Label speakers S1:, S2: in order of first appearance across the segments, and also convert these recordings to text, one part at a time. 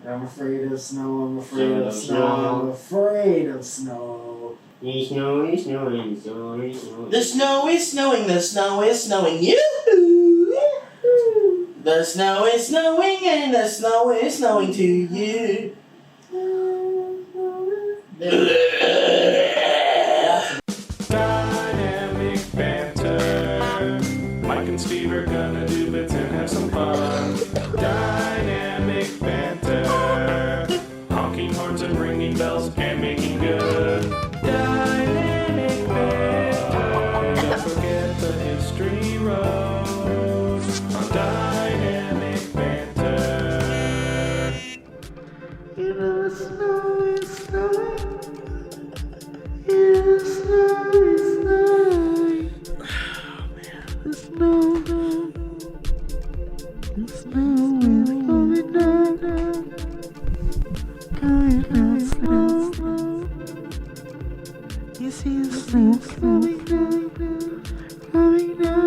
S1: I'm afraid of snow, I'm afraid of snow, I'm afraid of snow.
S2: It's snowing, snowing, snowing, snowing.
S3: The snow is snowing, the snow is snowing, yoo-hoo! The snow is snowing and the snow is snowing to you.
S4: Dynamic banter. Mike and Steve are gonna do bits and have some fun. Dynamic banter. Honking horns and ringing bells and making good. Dynamic banter. Don't forget the history road on Dynamic banter.
S5: You know the snow is snowing. Yeah, the snow is snowing. Oh man, the snow is coming down, coming down slow. You see the snow coming down, coming down.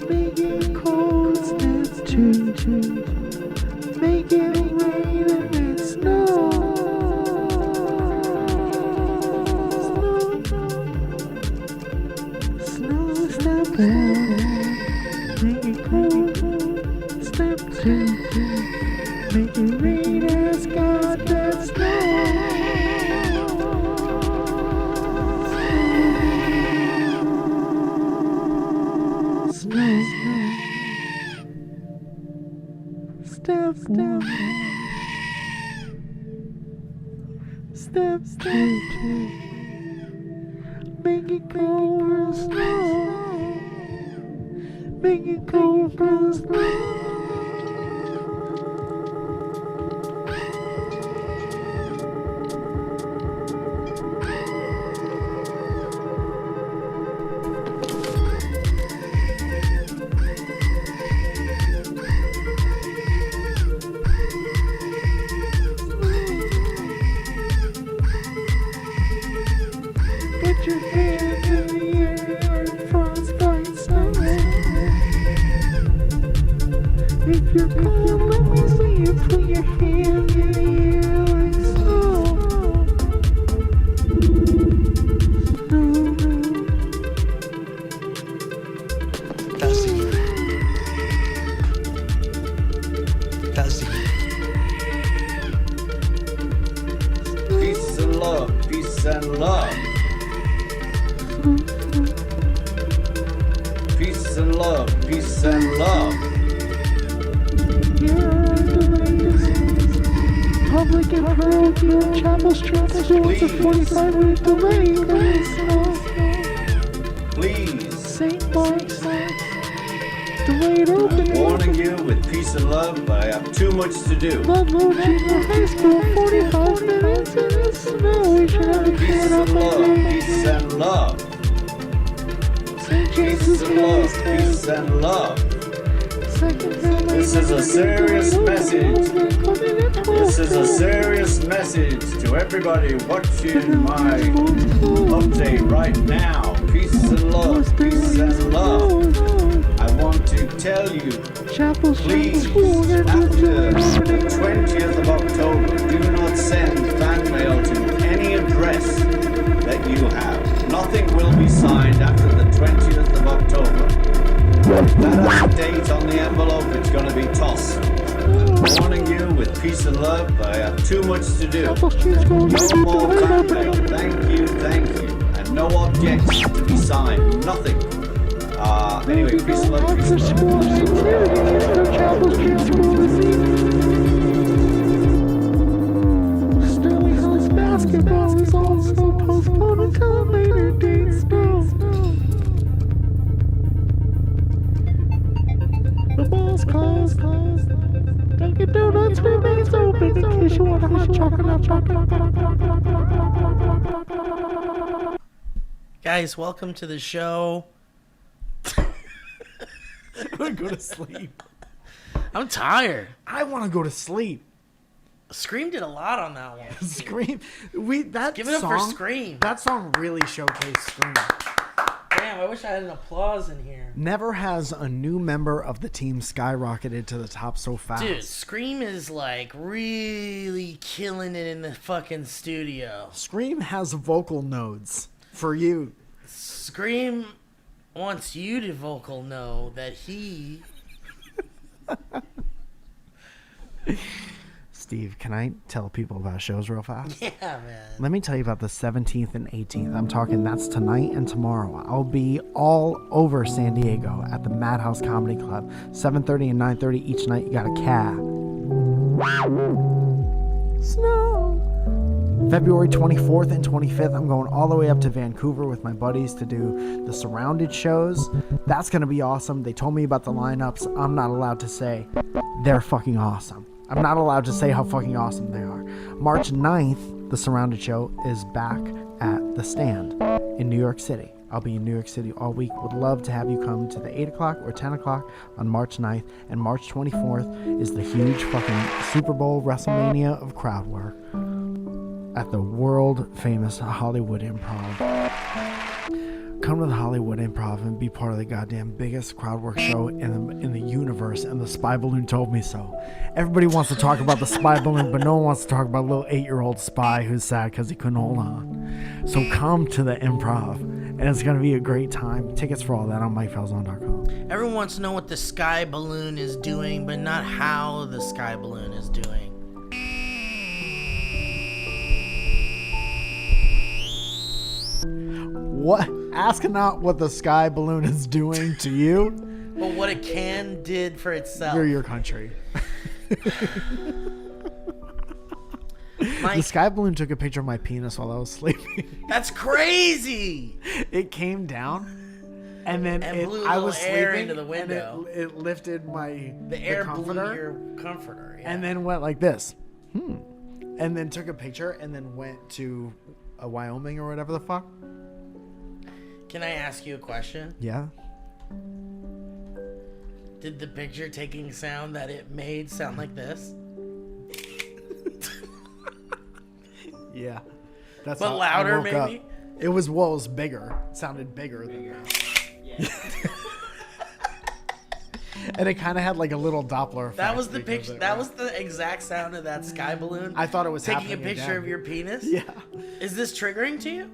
S5: Make it cold, step two. Make it rain and it snow. Snow, step one. Make it cold, step two. Make it rain and sky that snow. Step one. Step two. Make it cold and snow. Make it cold and snow. Put your hand in the air, frostbite snow. If you're cold, let me see you put your hand in the air like snow.
S6: Plachy.
S7: Peace and love, peace and love. Peace and love, peace and love.
S5: Public and parochial chapel street schools a 45-minute delay.
S7: Please,
S5: St. Mark's delayed opening.
S7: warning you with peace and love, I have too much to do.
S5: Ludlow Junior High School, 45 minutes in the snow. We should have a
S7: Peace
S5: can
S7: and
S5: up
S7: love,
S5: on
S7: peace and love.
S5: St.
S7: Peace
S5: James's
S7: and love,
S5: Place.
S7: peace and love.
S5: This
S7: is a serious message. This is a serious message to everybody watching my update right now. Peace and love, peace and love. I want to tell you, please, after the 20th of October, do not send fan mail to any address that you have. Nothing will be signed after the 20th of October. That has a date on the envelope, it's going to be tossed. Warning you with peace and love, I have too much to do. No more fan mail, thank you, and no objects to be signed, nothing. Anyway, peace and love, peace and love.
S5: Sterling Hills basketball is also postponed until a later date. The ball's closed. Dunkin' Donuts remains open in case you want a hot chocolate.
S3: Guys, welcome to the show.
S1: I'm gonna go to sleep.
S3: I'm tired.
S1: I want to go to sleep.
S3: Scream did a lot on that one.
S5: Scream.
S3: Give it up for Scream.
S5: That song really showcased Scream.
S3: Damn, I wish I had an applause in here.
S5: Never has a new member of the team skyrocketed to the top so fast.
S3: Dude, Scream is like really killing it in the fucking studio.
S5: Scream has vocal nodes for you.
S3: Scream wants you to vocal know that he...
S5: Steve, can I tell people about shows real fast?
S3: Yeah, man.
S5: Let me tell you about the 17th and 18th. I'm talking that's tonight and tomorrow. I'll be all over San Diego at the Madhouse Comedy Club. 7:30 and 9:30 each night. You got a cab. Snow. February 24th and 25th, I'm going all the way up to Vancouver with my buddies to do the Surrounded shows. That's going to be awesome. They told me about the lineups. I'm not allowed to say they're fucking awesome. I'm not allowed to say how fucking awesome they are. March 9th, the Surrounded show is back at The Stand in New York City. I'll be in New York City all week. Would love to have you come to the 8 o'clock or 10 o'clock on March 9th. And March 24th is the huge fucking Super Bowl WrestleMania of crowd work at the world famous Hollywood Improv. Come to the Hollywood Improv and be part of the goddamn biggest crowd work show in the universe, and the spy balloon told me so. Everybody wants to talk about the spy balloon, but no one wants to talk about a little 8-year-old spy who's sad because he couldn't hold on. So come to the Improv, and it's going to be a great time. Tickets for all that on MikeFalzone.com.
S3: Everyone wants to know what the sky balloon is doing, but not how the sky balloon is doing.
S5: What? Ask not what the sky balloon is doing to you.
S3: But what it did for itself.
S5: You're your country.
S3: Mike,
S5: the sky balloon took a picture of my penis while I was sleeping.
S3: That's crazy.
S5: It came down, and then
S3: blew
S5: I was
S3: air
S5: sleeping
S3: into the window.
S5: And it lifted
S3: the air blew your comforter. Yeah.
S5: And then went like this. And then took a picture and then went to Wyoming or whatever the fuck.
S3: Can I ask you a question?
S5: Yeah.
S3: Did the picture taking sound that it made sound like this?
S5: Yeah. That's
S3: but
S5: how
S3: louder,
S5: I woke
S3: maybe?
S5: Up. It was bigger. It sounded bigger than that. Yeah. And it kind of had like a little Doppler effect.
S3: That was the picture. That was the exact sound of that sky balloon.
S5: I thought it was
S3: taking a
S5: happening
S3: picture
S5: again.
S3: of your penis.
S5: Yeah.
S3: Is this triggering to you?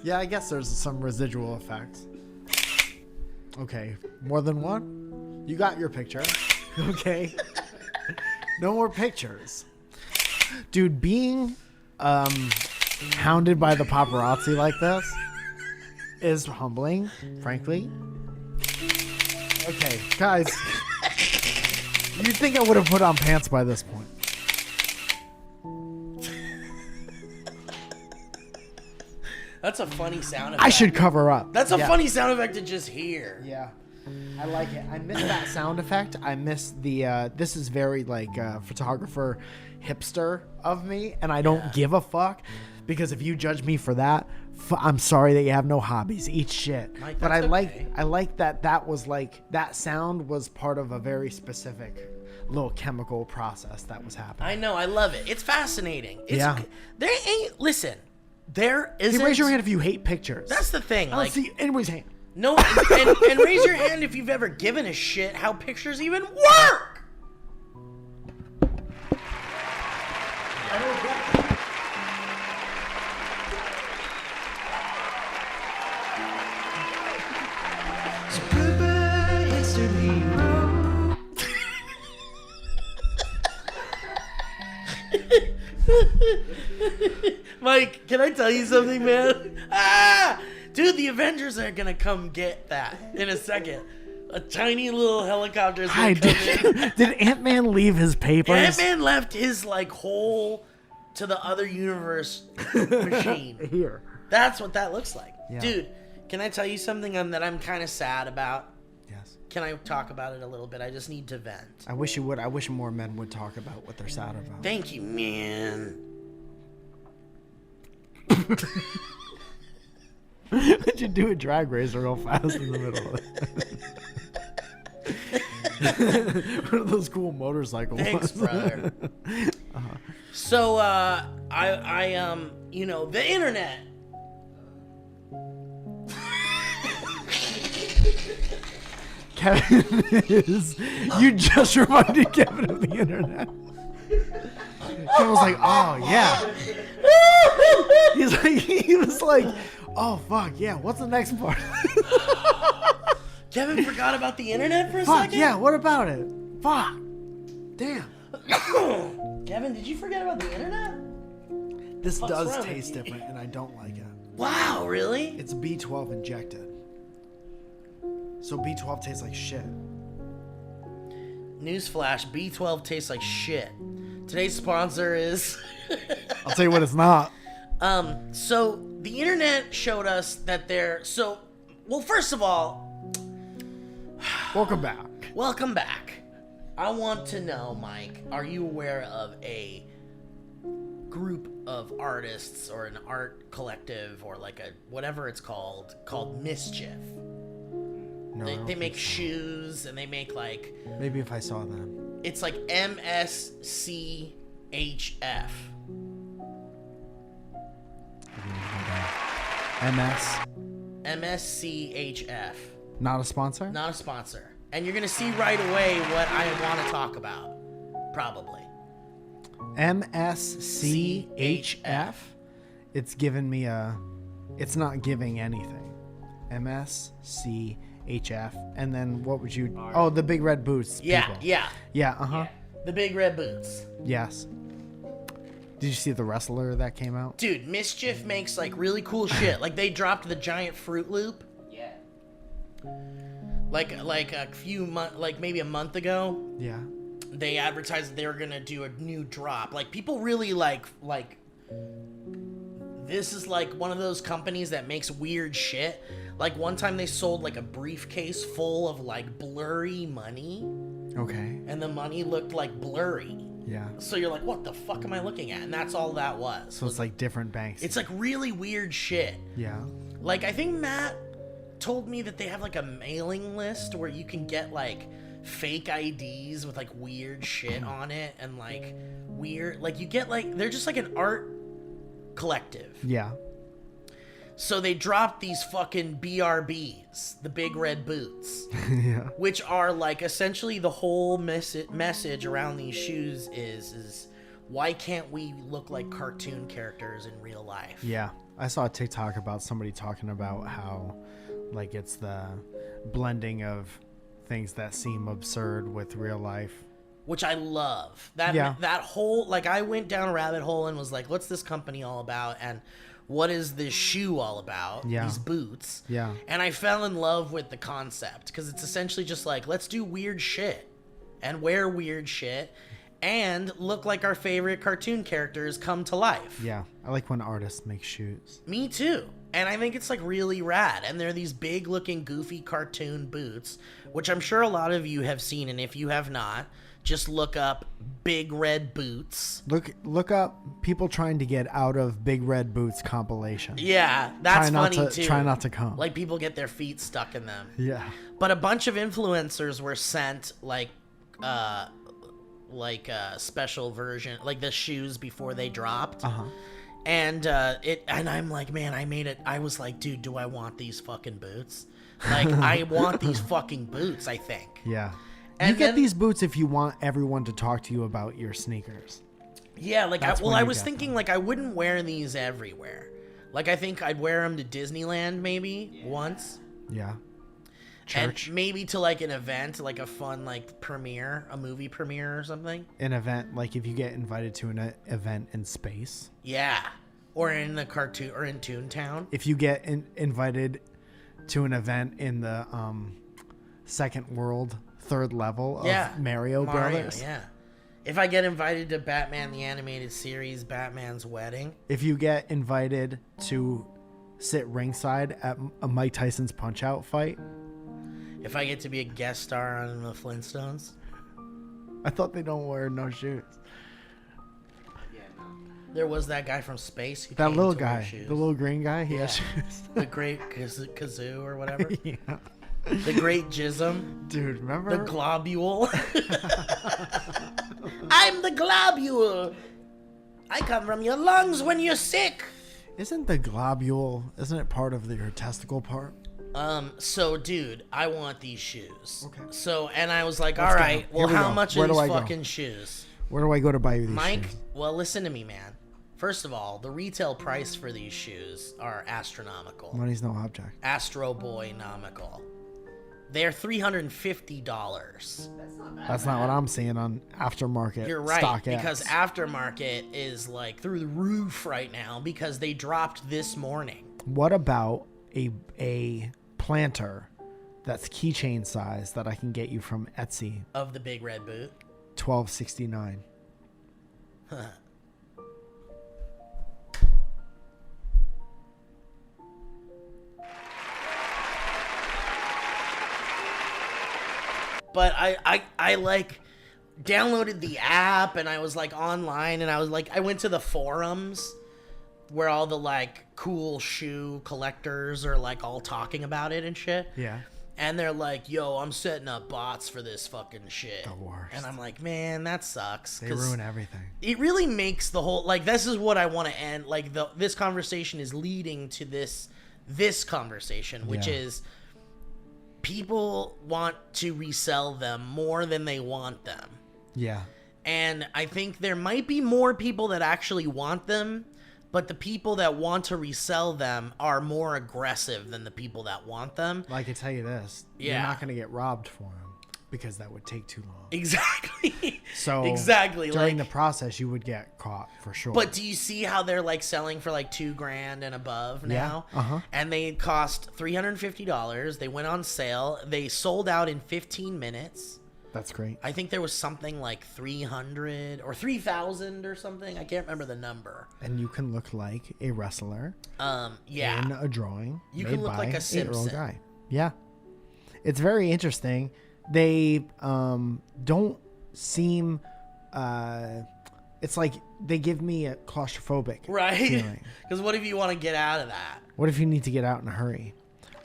S5: Yeah, I guess there's some residual effects. Okay, more than one? You got your picture. Okay. No more pictures. Dude, being hounded by the paparazzi like this is humbling, frankly. Okay, guys. You'd think I would have put on pants by this point.
S3: That's a funny sound effect.
S5: I should cover up.
S3: That's a funny sound effect to just hear.
S5: Yeah. I like it. I miss that sound effect. I miss the, this is very like photographer hipster of me, and I don't give a fuck, because if you judge me for that, I'm sorry that you have no hobbies. Eat shit.
S3: Mike,
S5: but I
S3: okay.
S5: like that was like, that sound was part of a very specific little chemical process that was happening.
S3: I know. I love it. It's fascinating.
S5: Yeah.
S3: There ain't, listen, there isn't.
S5: Hey, raise your hand if you hate pictures.
S3: That's the thing.
S5: I don't see anybody's hand.
S3: No, and raise your hand if you've ever given a shit how pictures even work.
S6: So goodbye, history.
S3: Mike, can I tell you something, man? Dude, the Avengers are gonna come get that in a second. A tiny little helicopter is gonna come in.
S5: Did Ant-Man leave his papers?
S3: Ant-Man left his like hole to the other universe machine.
S5: Here.
S3: That's what that looks like.
S5: Yeah.
S3: Dude, can I tell you something that I'm kind of sad about?
S5: Yes.
S3: Can I talk about it a little bit? I just need to vent.
S5: I wish you would. I wish more men would talk about what they're sad about.
S3: Thank you, man.
S5: Would you do a drag race real fast in the middle of it? One of those cool motorcycle
S3: Thanks,
S5: ones.
S3: brother. So, you know, the internet.
S5: Kevin is. You just reminded Kevin of the internet. Kevin was like, "Oh yeah." He was like, "Oh fuck yeah, what's the next part?"
S3: Kevin forgot about the internet for a
S5: Fuck
S3: second?
S5: yeah, what about it? Fuck. Damn.
S3: Kevin, did you forget about the internet?
S5: This
S3: What's
S5: does
S3: wrong with
S5: taste
S3: you?
S5: different, and I don't like it.
S3: Wow, really?
S5: It's B12 injected. So B12 tastes like shit.
S3: Newsflash, B12 tastes like shit. Today's sponsor is...
S5: I'll tell you what it's not.
S3: So the internet showed us that well, first of all,
S5: Welcome back.
S3: welcome back. I want to know, Mike, are you aware of a group of artists or an art collective or like a whatever it's called Mischief?
S5: No, I don't
S3: They make
S5: think so.
S3: shoes and they make like
S5: Maybe if I saw them.
S3: it's like MSCHF.
S5: MS.
S3: MSCHF.
S5: Not a sponsor?
S3: Not a sponsor. And you're gonna see right away what I want to talk about. Probably.
S5: MSCHF? It's giving me a... It's not giving anything. MSCHF. And then what would you... Oh, the big red boots.
S3: Yeah,
S5: people.
S3: yeah.
S5: Yeah, uh-huh.
S3: The big red boots.
S5: Yes. Did you see the wrestler that came out?
S3: Dude, Mischief makes like really cool shit. Like they dropped the giant Fruit Loop.
S2: Yeah.
S3: Like a few months, like maybe a month ago.
S5: Yeah.
S3: They advertised that they were gonna do a new drop. Like people really like this is like one of those companies that makes weird shit. Like one time they sold like a briefcase full of like blurry money,
S5: Okay.
S3: and the money looked like blurry.
S5: Yeah.
S3: So you're like, what the fuck am I looking at? And that's all that was.
S5: So it's like different banks.
S3: It's like really weird shit.
S5: Yeah.
S3: Like I think Matt told me that they have like a mailing list where you can get like fake IDs with like weird shit on it and like weird, like you get like, they're just like an art collective.
S5: Yeah.
S3: So they dropped these fucking BRBs, the big red boots,
S5: Yeah.
S3: which are like essentially the whole message around these shoes is why can't we look like cartoon characters in real life?
S5: Yeah. I saw a TikTok about somebody talking about how like it's the blending of things that seem absurd with real life.
S3: Which I love. That
S5: Yeah.
S3: that whole, like I went down a rabbit hole and was like, what's this company all about? And what is this shoe all about?
S5: Yeah.
S3: These boots.
S5: Yeah.
S3: And I fell in love with the concept because it's essentially just like, let's do weird shit and wear weird shit and look like our favorite cartoon characters come to life.
S5: Yeah. I like when artists make shoes.
S3: Me too. And I think it's like really rad. And they're these big looking goofy cartoon boots, which I'm sure a lot of you have seen. And if you have not, just look up big red boots.
S5: Look up people trying to get out of Big Red Boots compilation.
S3: Yeah, that's funny too.
S5: Try not to come.
S3: Like people get their feet stuck in them.
S5: Yeah.
S3: But a bunch of influencers were sent like special version, like the shoes before they dropped.
S5: Uh-huh.
S3: And I'm like, man, I made it. I was like, dude, do I want these fucking boots? Like, I want these fucking boots, I think.
S5: Yeah.
S3: And
S5: you get
S3: then-
S5: these boots if you want everyone to talk to you about your sneakers.
S3: Yeah, like,
S5: That's when
S3: I
S5: you
S3: was
S5: get
S3: thinking, like, I wouldn't wear these everywhere. Like, I think I'd wear them to Disneyland maybe once.
S5: Yeah. Church.
S3: And maybe to, like, an event, like a fun, like, premiere, a movie premiere or something.
S5: An event, like if you get invited to an event in space.
S3: Yeah. Or in the cartoon, or in Toontown.
S5: If you get invited to an event in the second world, third level of Mario Brothers.
S3: Yeah. If I get invited to Batman the Animated Series, Batman's Wedding.
S5: If you get invited to sit ringside at a Mike Tyson's Punch-Out fight.
S3: If I get to be a guest star on the Flintstones.
S5: I thought they don't wear no shoes.
S3: There was that guy from space who
S5: That
S3: came
S5: little
S3: to wear
S5: guy,
S3: shoes.
S5: the little green guy, he has shoes.
S3: The great kazoo or whatever.
S5: Yeah.
S3: The great jism.
S5: Dude, remember?
S3: The globule. I'm the globule. I come from your lungs when you're sick.
S5: Isn't the globule, isn't it part of your testicle part?
S3: So dude, I want these shoes.
S5: Okay.
S3: So, and I was like,
S5: Let's
S3: all
S5: go.
S3: right,
S5: Here
S3: well,
S5: we
S3: how
S5: go.
S3: much
S5: Where
S3: are
S5: do
S3: these
S5: I go?
S3: fucking shoes?
S5: Where do I go to buy you these
S3: Mike,
S5: shoes?
S3: well, listen to me, man. First of all, the retail price for these shoes are astronomical.
S5: Money's no object.
S3: Astro Boy nomical. They're $350.
S5: That's not what I'm seeing on aftermarket.
S3: You're right,
S5: StockX.
S3: because aftermarket is like through the roof right now because they dropped this morning.
S5: What about a planter that's keychain size that I can get you from Etsy?
S3: Of the big red boot.
S5: $12.69.
S3: But I like downloaded the app and I was like online and I was like I went to the forums where all the like cool shoe collectors are like all talking about it and shit.
S5: Yeah.
S3: And they're like, yo, I'm setting up bots for this fucking shit.
S5: The worst.
S3: And I'm like, man, that sucks.
S5: They ruin everything.
S3: It really makes the whole, like, this is what I want to end. Like, this conversation is leading to this conversation, which is people want to resell them more than they want them.
S5: Yeah.
S3: And I think there might be more people that actually want them, but the people that want to resell them are more aggressive than the people that want them.
S5: Well, I can tell you this.
S3: Yeah.
S5: You're not going to get robbed for them because that would take too long.
S3: Exactly.
S5: So
S3: exactly.
S5: During
S3: like,
S5: the process, you would get caught for sure.
S3: But do you see how they're like selling for like $2,000 and above now?
S5: Yeah. Uh-huh.
S3: And they cost $350. They went on sale. They sold out in 15 minutes.
S5: That's great.
S3: I think there was something like 300 or 3,000 or something. I can't remember the number.
S5: And you can look like a wrestler.
S3: Yeah.
S5: In a drawing.
S3: You
S5: made
S3: can look
S5: by
S3: like a
S5: 8-year-old
S3: Simpson.
S5: guy. Yeah. It's very interesting. They don't seem. It's like they give me a claustrophobic
S3: Right?
S5: feeling.
S3: Because what if you want to get out of that?
S5: What if you need to get out in a hurry?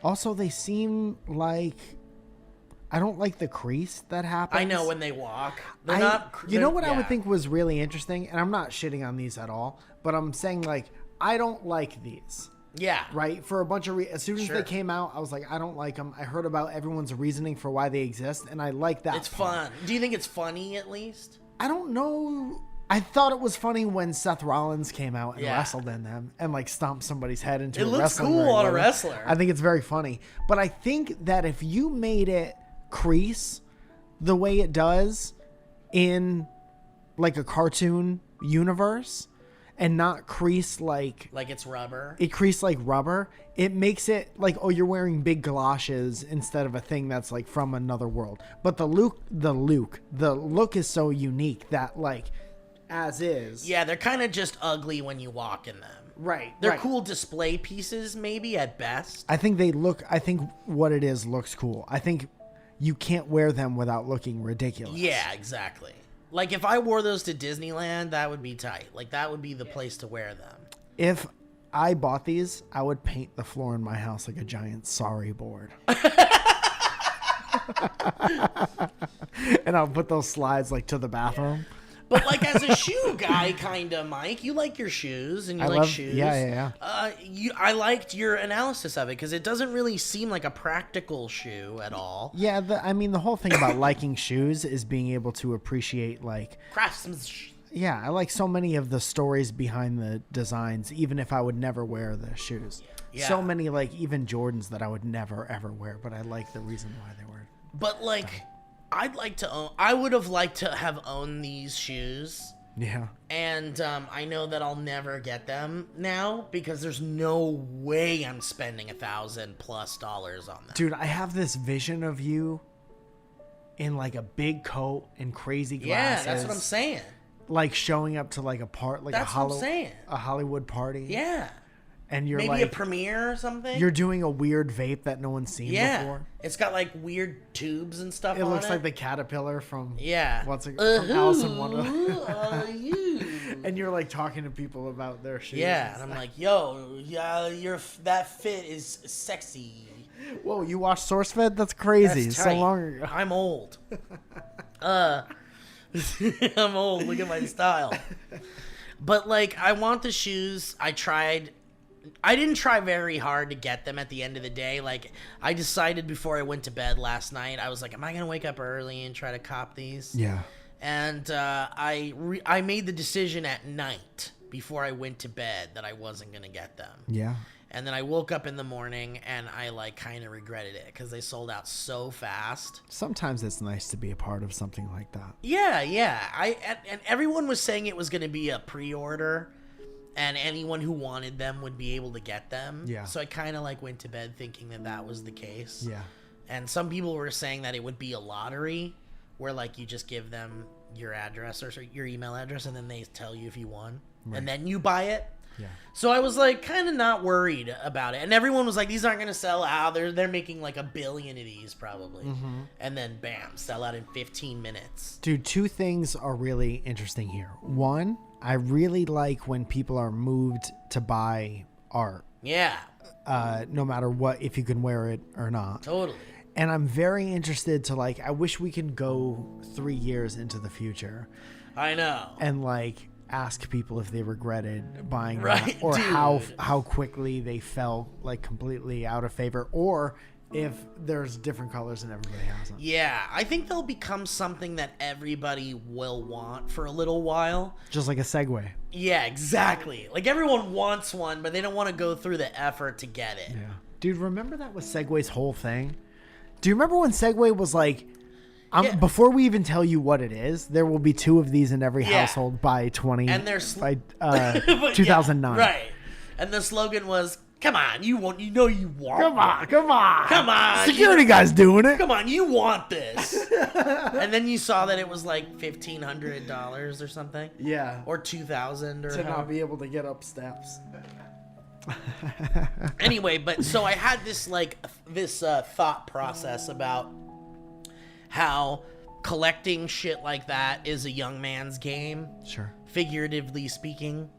S5: Also, they seem like. I don't like the crease that happens.
S3: I know when they walk. They're not.
S5: You know what I
S3: yeah.
S5: would think was really interesting, and I'm not shitting on these at all, but I'm saying like I don't like these.
S3: Yeah.
S5: Right? For a bunch of as soon as
S3: Sure.
S5: they came out, I was like, I don't like them. I heard about everyone's reasoning for why they exist, and I like that.
S3: It's
S5: part.
S3: fun. Do you think it's funny at least?
S5: I don't know. I thought it was funny when Seth Rollins came out and
S3: Yeah.
S5: wrestled in them and like stomped somebody's head into
S3: It
S5: a
S3: looks
S5: wrestling
S3: cool
S5: ring
S3: on a
S5: with it.
S3: wrestler.
S5: I think it's very funny. But I think that if you made it crease the way it does in like a cartoon universe and not crease like
S3: Like it's
S5: rubber, it makes it like, oh, you're wearing big galoshes instead of a thing that's like from another world. But the look is so unique that like as is.
S3: Yeah, they're kind of just ugly when you walk in them.
S5: Right.
S3: They're
S5: right.
S3: cool display pieces, maybe at best.
S5: I think what it is looks cool. I think you can't wear them without looking ridiculous.
S3: Yeah, exactly. Like if I wore those to Disneyland, that would be tight. Like that would be the place to wear them.
S5: If I bought these, I would paint the floor in my house like a giant sorry board. And I'll put those slides like to the bathroom.
S3: But like as a shoe guy, kind of, Mike, you like your shoes and you like shoes.
S5: Yeah.
S3: I liked your analysis of it because it doesn't really seem like a practical shoe at all.
S5: Yeah, the whole thing about liking shoes is being able to appreciate like
S3: Craftsmanship.
S5: yeah, I like so many of the stories behind the designs, even if I would never wear the shoes.
S3: Yeah.
S5: So many like even Jordans that I would never ever wear, but I like the reason why they were.
S3: But like, I would have liked to have owned these shoes.
S5: Yeah.
S3: And I know that I'll never get them now because there's no way I'm spending $1,000+ on them.
S5: Dude, I have this vision of you in like a big coat and crazy glasses.
S3: Yeah, that's what I'm saying.
S5: Like showing up to like a
S3: That's what I'm saying.
S5: a Hollywood party.
S3: Yeah.
S5: And you're
S3: Maybe
S5: like
S3: a premiere or something.
S5: you're doing a weird vape that no one's seen before.
S3: It's got like weird tubes and stuff
S5: It
S3: on
S5: looks
S3: it.
S5: like the caterpillar from
S3: from
S5: Alice in Wonderland.
S3: are you?
S5: And you're like talking to people about their shoes.
S3: Yeah, and I'm like, yo, yeah, that fit is sexy.
S5: Whoa, you watched SourceFed? That's crazy.
S3: That's
S5: So
S3: tight.
S5: long ago.
S3: I'm old. I'm old. Look at my style. But like, I want the shoes. I didn't try very hard to get them at the end of the day. Like, I decided before I went to bed last night, I was like, am I going to wake up early and try to cop these?
S5: Yeah.
S3: And I made the decision at night before I went to bed that I wasn't going to get them.
S5: Yeah.
S3: And then I woke up in the morning and I like kind of regretted it because they sold out so fast.
S5: Sometimes it's nice to be a part of something like that.
S3: Yeah. And everyone was saying it was going to be a pre-order and anyone who wanted them would be able to get them.
S5: Yeah.
S3: So I kind of like went to bed thinking that was the case.
S5: Yeah.
S3: And some people were saying that it would be a lottery where like you just give them your address or your email address and then they tell you if you won. Right. And then you buy it.
S5: Yeah.
S3: So I was like kind of not worried about it. And everyone was like, these aren't going to sell out. They're making like 1 billion of these probably. Mm-hmm. And then bam, sell out in 15 minutes.
S5: Dude, 2 things are really interesting here. One, I really like when people are moved to buy art.
S3: Yeah.
S5: No matter what, if you can wear it or not.
S3: Totally.
S5: And I'm very interested to like, I wish we can go 3 years into the future.
S3: I know.
S5: And like ask people if they regretted buying
S3: right,
S5: that or
S3: dude.
S5: how quickly they fell like completely out of favor, or if there's different colors and everybody has them.
S3: Yeah, I think they'll become something that everybody will want for a little while.
S5: Just like a Segway.
S3: Yeah, exactly. Like everyone wants one, but they don't want to go through the effort to get it.
S5: Yeah. Dude, remember that was Segway's whole thing? Do you remember when Segway was like,
S3: Yeah.
S5: before we even tell you what it is, there will be 2 of these in every household by
S3: And they're
S5: by 2009.
S3: Yeah, right. And the slogan was, "Come on, you want you want.
S5: Come on. Security
S3: you,
S5: guy's doing it.
S3: Come on, you want this." And then you saw that it was like $1,500 or something.
S5: Yeah.
S3: Or 2,000 or
S5: To not be able to get up steps.
S3: Anyway, but so I had this thought process about how collecting shit like that is a young man's game.
S5: Sure.
S3: Figuratively speaking.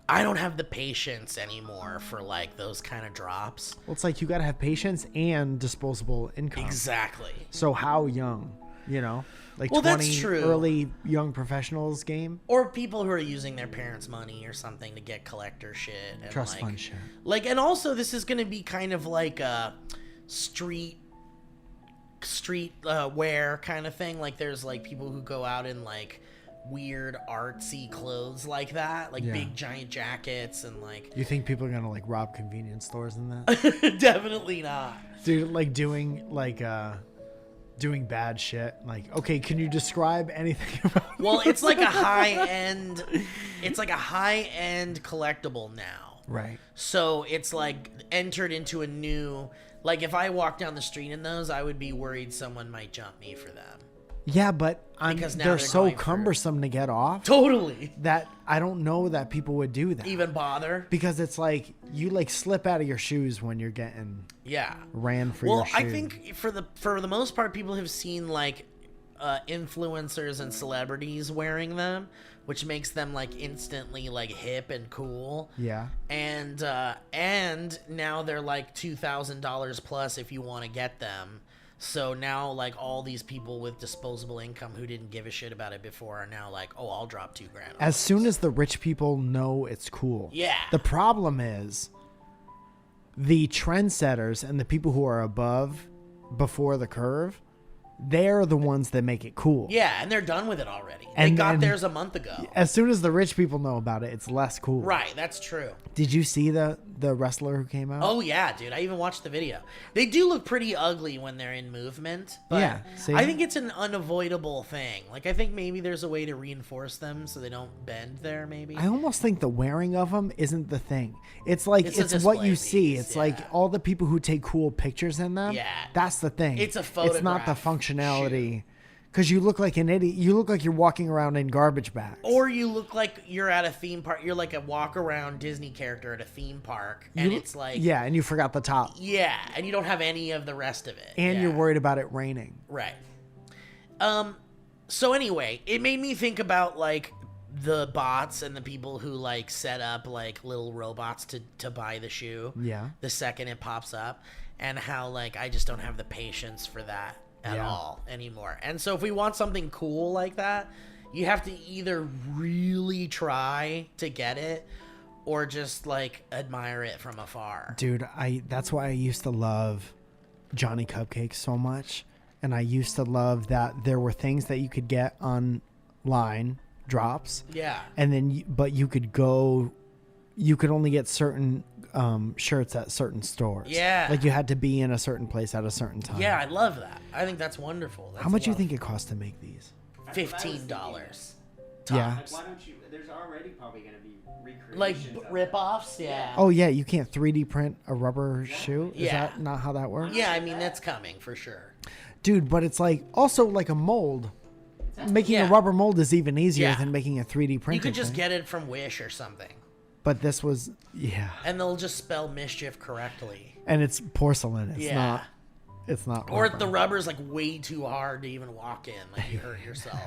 S3: I don't have the patience anymore for like those kind of drops.
S5: Well, it's like you got to have patience and disposable income.
S3: Exactly.
S5: So how young, Like
S3: Well,
S5: 20
S3: that's true.
S5: early young professionals game?
S3: Or people who are using their parents' money or something to get collector shit. And
S5: Trust fund shit.
S3: Like, and also this is going to be kind of like a street wear kind of thing. Like there's like people who go out in like weird artsy clothes like that, like big giant jackets and like
S5: You think people are gonna like rob convenience stores in that?
S3: definitely not.
S5: Dude, like doing bad shit. Like, okay, can you describe anything about
S3: Well, it's like a high-end collectible now.
S5: Right.
S3: So it's like entered into a new, like if I walk down the street in those, I would be worried someone might jump me for them.
S5: Yeah, but
S3: Because now
S5: they're
S3: they're
S5: so
S3: going for-
S5: cumbersome to get off
S3: Totally.
S5: that I don't know that people would do that.
S3: Even bother.
S5: Because it's like you like slip out of your shoes when you're getting
S3: Yeah.
S5: ran for
S3: Well,
S5: your shoes.
S3: I think for the most part, people have seen like influencers and celebrities wearing them, which makes them like instantly like hip and cool.
S5: Yeah.
S3: And now they're like $2,000 plus if you want to get them. So now like all these people with disposable income who didn't give a shit about it before are now like, oh, I'll drop $2,000.
S5: As soon as the rich people know it's cool.
S3: Yeah.
S5: The problem is the trendsetters and the people who are before the curve, they're the ones that make it cool.
S3: Yeah, and they're done with it already. They
S5: And
S3: got
S5: then-
S3: theirs a month ago.
S5: As soon as the rich people know about it, it's less cool.
S3: Right, that's true.
S5: Did you see the wrestler who came out?
S3: Oh yeah, dude! I even watched the video. They do look pretty ugly when they're in movement, but
S5: Yeah, see?
S3: I think it's an unavoidable thing. Like I think maybe there's a way to reinforce them so they don't bend there. Maybe.
S5: I almost think the wearing of them isn't the thing. It's like
S3: It's a
S5: it's what
S3: display
S5: you see.
S3: piece,
S5: It's like all the people who take cool pictures in them.
S3: Yeah.
S5: That's the thing.
S3: It's a
S5: It's not the
S3: photograph
S5: functionality. Because you look like an idiot. You look like you're walking around in garbage bags.
S3: Or you look like you're at a theme park. You're like a walk-around Disney character at a theme park, and it's like
S5: yeah, and you forgot the top.
S3: yeah, and you don't have any of the rest of it.
S5: And
S3: Yeah.
S5: you're worried about it raining.
S3: Right. So anyway, it made me think about like the bots and the people who like set up like little robots to buy the shoe.
S5: Yeah.
S3: The second it pops up, and how like I just don't have the patience for that at all anymore. And so if we want something cool like that, you have to either really try to get it or just like admire it from afar.
S5: Dude, that's why I used to love Johnny Cupcakes so much. And I used to love that there were things that you could get online, drops.
S3: Yeah.
S5: And then, you could only get certain shirts at certain stores.
S3: Yeah.
S5: Like you had to be in a certain place at a certain time.
S3: Yeah, I love that. I think that's wonderful.
S5: How much do you think it costs to make these?
S3: $15.
S5: Yeah.
S2: Like, why don't you? There's already probably gonna be recreations.
S3: Like
S2: of
S3: rip-offs, yeah.
S5: Oh yeah, you can't 3D print a rubber shoe? Is
S3: Yeah.
S5: that not how that works?
S3: Yeah, I mean that's coming for sure.
S5: Dude, but it's like also like a mold. Making a
S3: Yeah.
S5: rubber mold is even easier
S3: Yeah.
S5: than making a 3D printed
S3: You could just
S5: thing.
S3: get it from Wish or something.
S5: But this was
S3: And they'll just spell Mischief correctly.
S5: and it's porcelain. It's
S3: Yeah.
S5: not
S3: Or
S5: rubber.
S3: the rubber's like way too hard to even walk in, like you hurt yourself.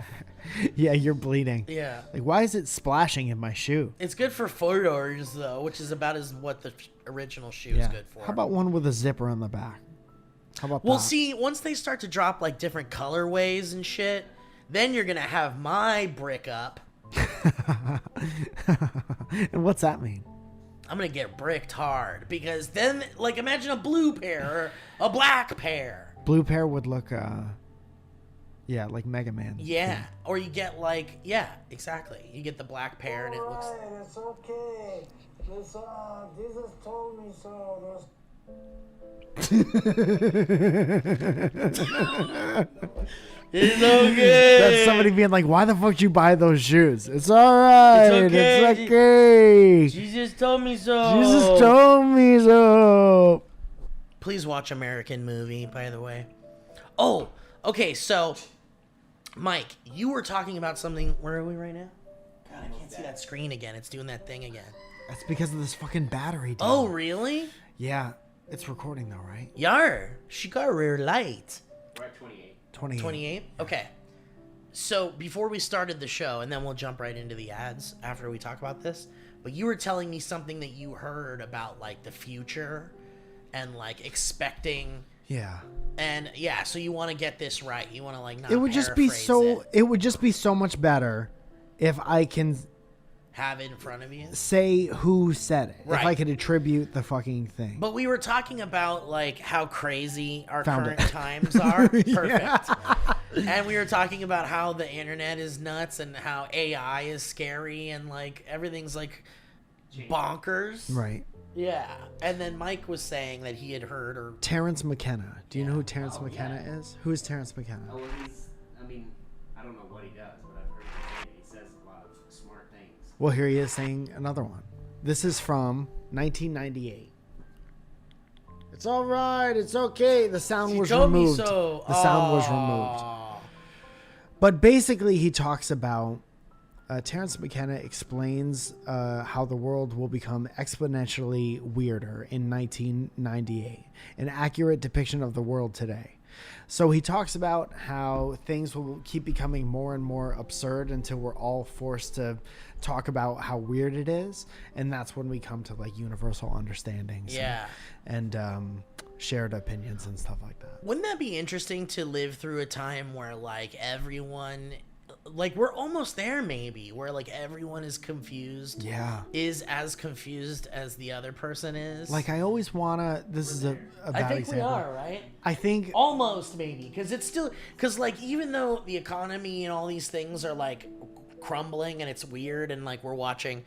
S5: Yeah, you're bleeding.
S3: Yeah.
S5: Like why is it splashing in my shoe?
S3: It's good for photos though, which is about as what the original shoe is
S5: Yeah.
S3: good for.
S5: How about one with a zipper on the back? How about
S3: Well,
S5: that?
S3: see, once they start to drop like different colorways and shit, then you're gonna have my brick up.
S5: And what's that mean?
S3: I'm gonna get bricked hard because then, like, imagine a blue pair or a black pair.
S5: Blue pair would look like Mega Man.
S3: Yeah, or you get like, yeah, exactly. You get the black pair and it looks.
S1: Alright, it's okay. Jesus told me so.
S3: It's okay.
S5: That's somebody being like, why the fuck did you buy those shoes? It's alright.
S3: okay.
S5: It's okay.
S3: Jesus told me so.
S5: Jesus told me so.
S3: Please watch American Movie, by the way. Oh, okay, so, Mike, you were talking about something. Where are we right now? God, I can't see that screen again. It's doing that thing again.
S5: That's because of this fucking battery, dude.
S3: Oh, really?
S5: Yeah. It's recording though, right?
S3: Yar, she got a rear light.
S2: We're at 28.
S3: 28? Okay. So, before we started the show, and then we'll jump right into the ads after we talk about this, but you were telling me something that you heard about, like, the future and, like, expecting...
S5: Yeah.
S3: And, yeah, so you want to get this right. You want to, like, not
S5: It would just be
S3: paraphrase
S5: it would just be so much better if I can
S3: have it in front of you.
S5: say who said it.
S3: Right.
S5: If I could attribute the fucking thing.
S3: But we were talking about, like, how crazy our
S5: Found
S3: current
S5: it.
S3: times are. Perfect. And we were talking about how the internet is nuts and how AI is scary and, like, everything's, like, bonkers.
S5: Right.
S3: Yeah. And then Mike was saying that he had heard or...
S5: Terence McKenna. Do you know who Terence McKenna is? Who is Terence McKenna?
S2: Oh, well, I don't know what he does, but I've heard him say it. He says a lot of smart things.
S5: Well, here he is saying another one. This is from 1998. It's all right. It's okay. The sound was
S3: told me
S5: removed.
S3: so.
S5: The sound was removed.
S3: Aw.
S5: But basically, he talks about Terence McKenna explains how the world will become exponentially weirder in 1998, an accurate depiction of the world today. So he talks about how things will keep becoming more and more absurd until we're all forced to talk about how weird it is, and that's when we come to like universal understandings
S3: Yeah.
S5: and shared opinions and stuff like that.
S3: Wouldn't that be interesting to live through a time where, like, everyone... Like, we're almost there, maybe, where, like, everyone is confused.
S5: Yeah.
S3: Is as confused as the other person is.
S5: Like, I always wanna... This is a bad
S3: I think
S5: example.
S3: we are, right?
S5: I think...
S3: Almost, maybe. Because it's still... Because, like, even though the economy and all these things are, like, crumbling and it's weird and, like, we're watching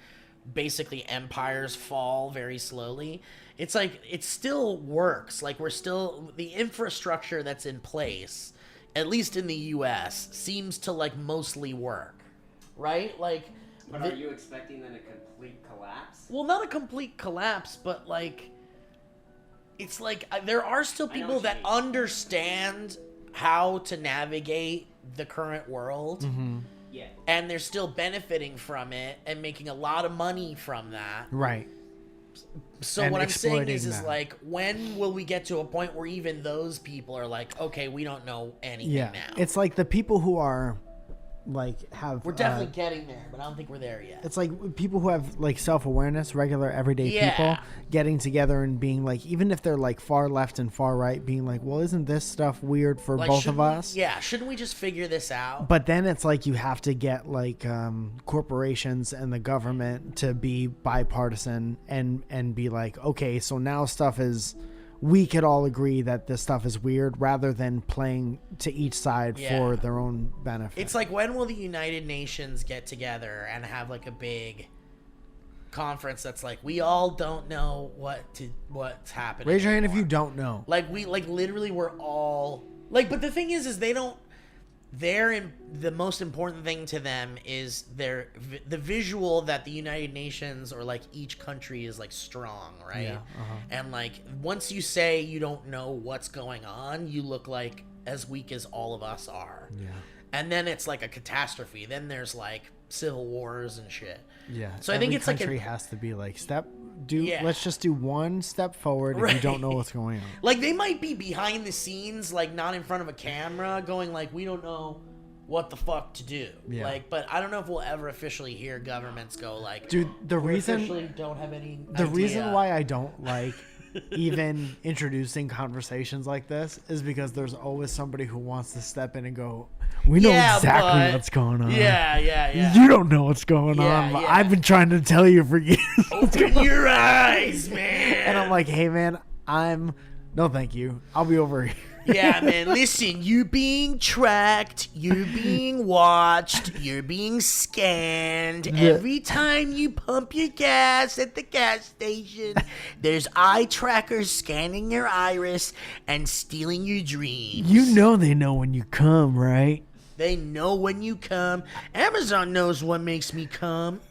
S3: basically empires fall very slowly, it's, like, it still works. Like, we're still... The infrastructure that's in place... at least in the U.S., seems to, like, mostly work, right? Like,
S2: But are you expecting then a complete collapse?
S3: well, not a complete collapse, but, like, it's like there are still
S2: know
S3: people
S2: what you
S3: that
S2: mean.
S3: understand how to navigate the current world,
S5: Mm-hmm.
S2: Yeah.
S3: and they're still benefiting from it and making a lot of money from that.
S5: Right.
S3: So
S5: And
S3: what I'm saying is
S5: exploiting that.
S3: like, when will we get to a point where even those people are like, okay, we don't know anything
S5: Yeah.
S3: now?
S5: It's like the people who are like have.
S3: We're definitely getting there, but I don't think we're there yet.
S5: It's like people who have like self-awareness, regular everyday
S3: Yeah.
S5: people getting together and being like, even if they're like far left and far right, being like, well, isn't this stuff weird for
S3: Like,
S5: both
S3: shouldn't
S5: of
S3: we-
S5: us?
S3: Yeah, shouldn't we just figure this out?
S5: But then it's like you have to get like corporations and the government to be bipartisan and be like, okay, so now stuff is, we could all agree that this stuff is weird, rather than playing to each side
S3: Yeah.
S5: for their own benefit.
S3: It's like, when will the United Nations get together and have like a big conference that's like, we all don't know what's happening.
S5: Raise your hand if
S3: anymore.
S5: you don't know.
S3: Like, we like literally we're all like, but the thing is they don't. The most important thing to them is the visual that the United Nations or like each country is like strong, right?
S5: Yeah,
S3: And like, once you say you don't know what's going on, you look like as weak as all of us are.
S5: Yeah.
S3: And then it's like a catastrophe. Then there's like civil wars and shit.
S5: Yeah.
S3: So I think it's like
S5: country has to be like
S3: Yeah.
S5: let's just do one step forward if you don't know what's going on.
S3: Like, they might be behind the scenes, like not in front of a camera, going like, we don't know what the fuck to do.
S5: Yeah.
S3: Like, but I don't know if we'll ever officially hear governments go like,
S5: Dude, the
S3: we
S5: reason
S3: officially don't have any
S5: the
S3: idea.
S5: reason why I don't like even introducing conversations like this is because there's always somebody who wants to step in and go, we know
S3: Yeah,
S5: exactly
S3: but-
S5: what's going on.
S3: Yeah.
S5: You don't know what's going
S3: Yeah,
S5: on, but
S3: yeah.
S5: I've been trying to tell you for years.
S3: Open your eyes, man.
S5: And I'm like, hey man, no thank you. I'll be over here.
S3: Yeah, man, listen, you're being tracked, you're being watched, you're being scanned. Every time you pump your gas at the gas station, there's eye trackers scanning your iris and stealing your dreams.
S5: You know they know when you come, right?
S3: They know when you come. Amazon knows what makes me come.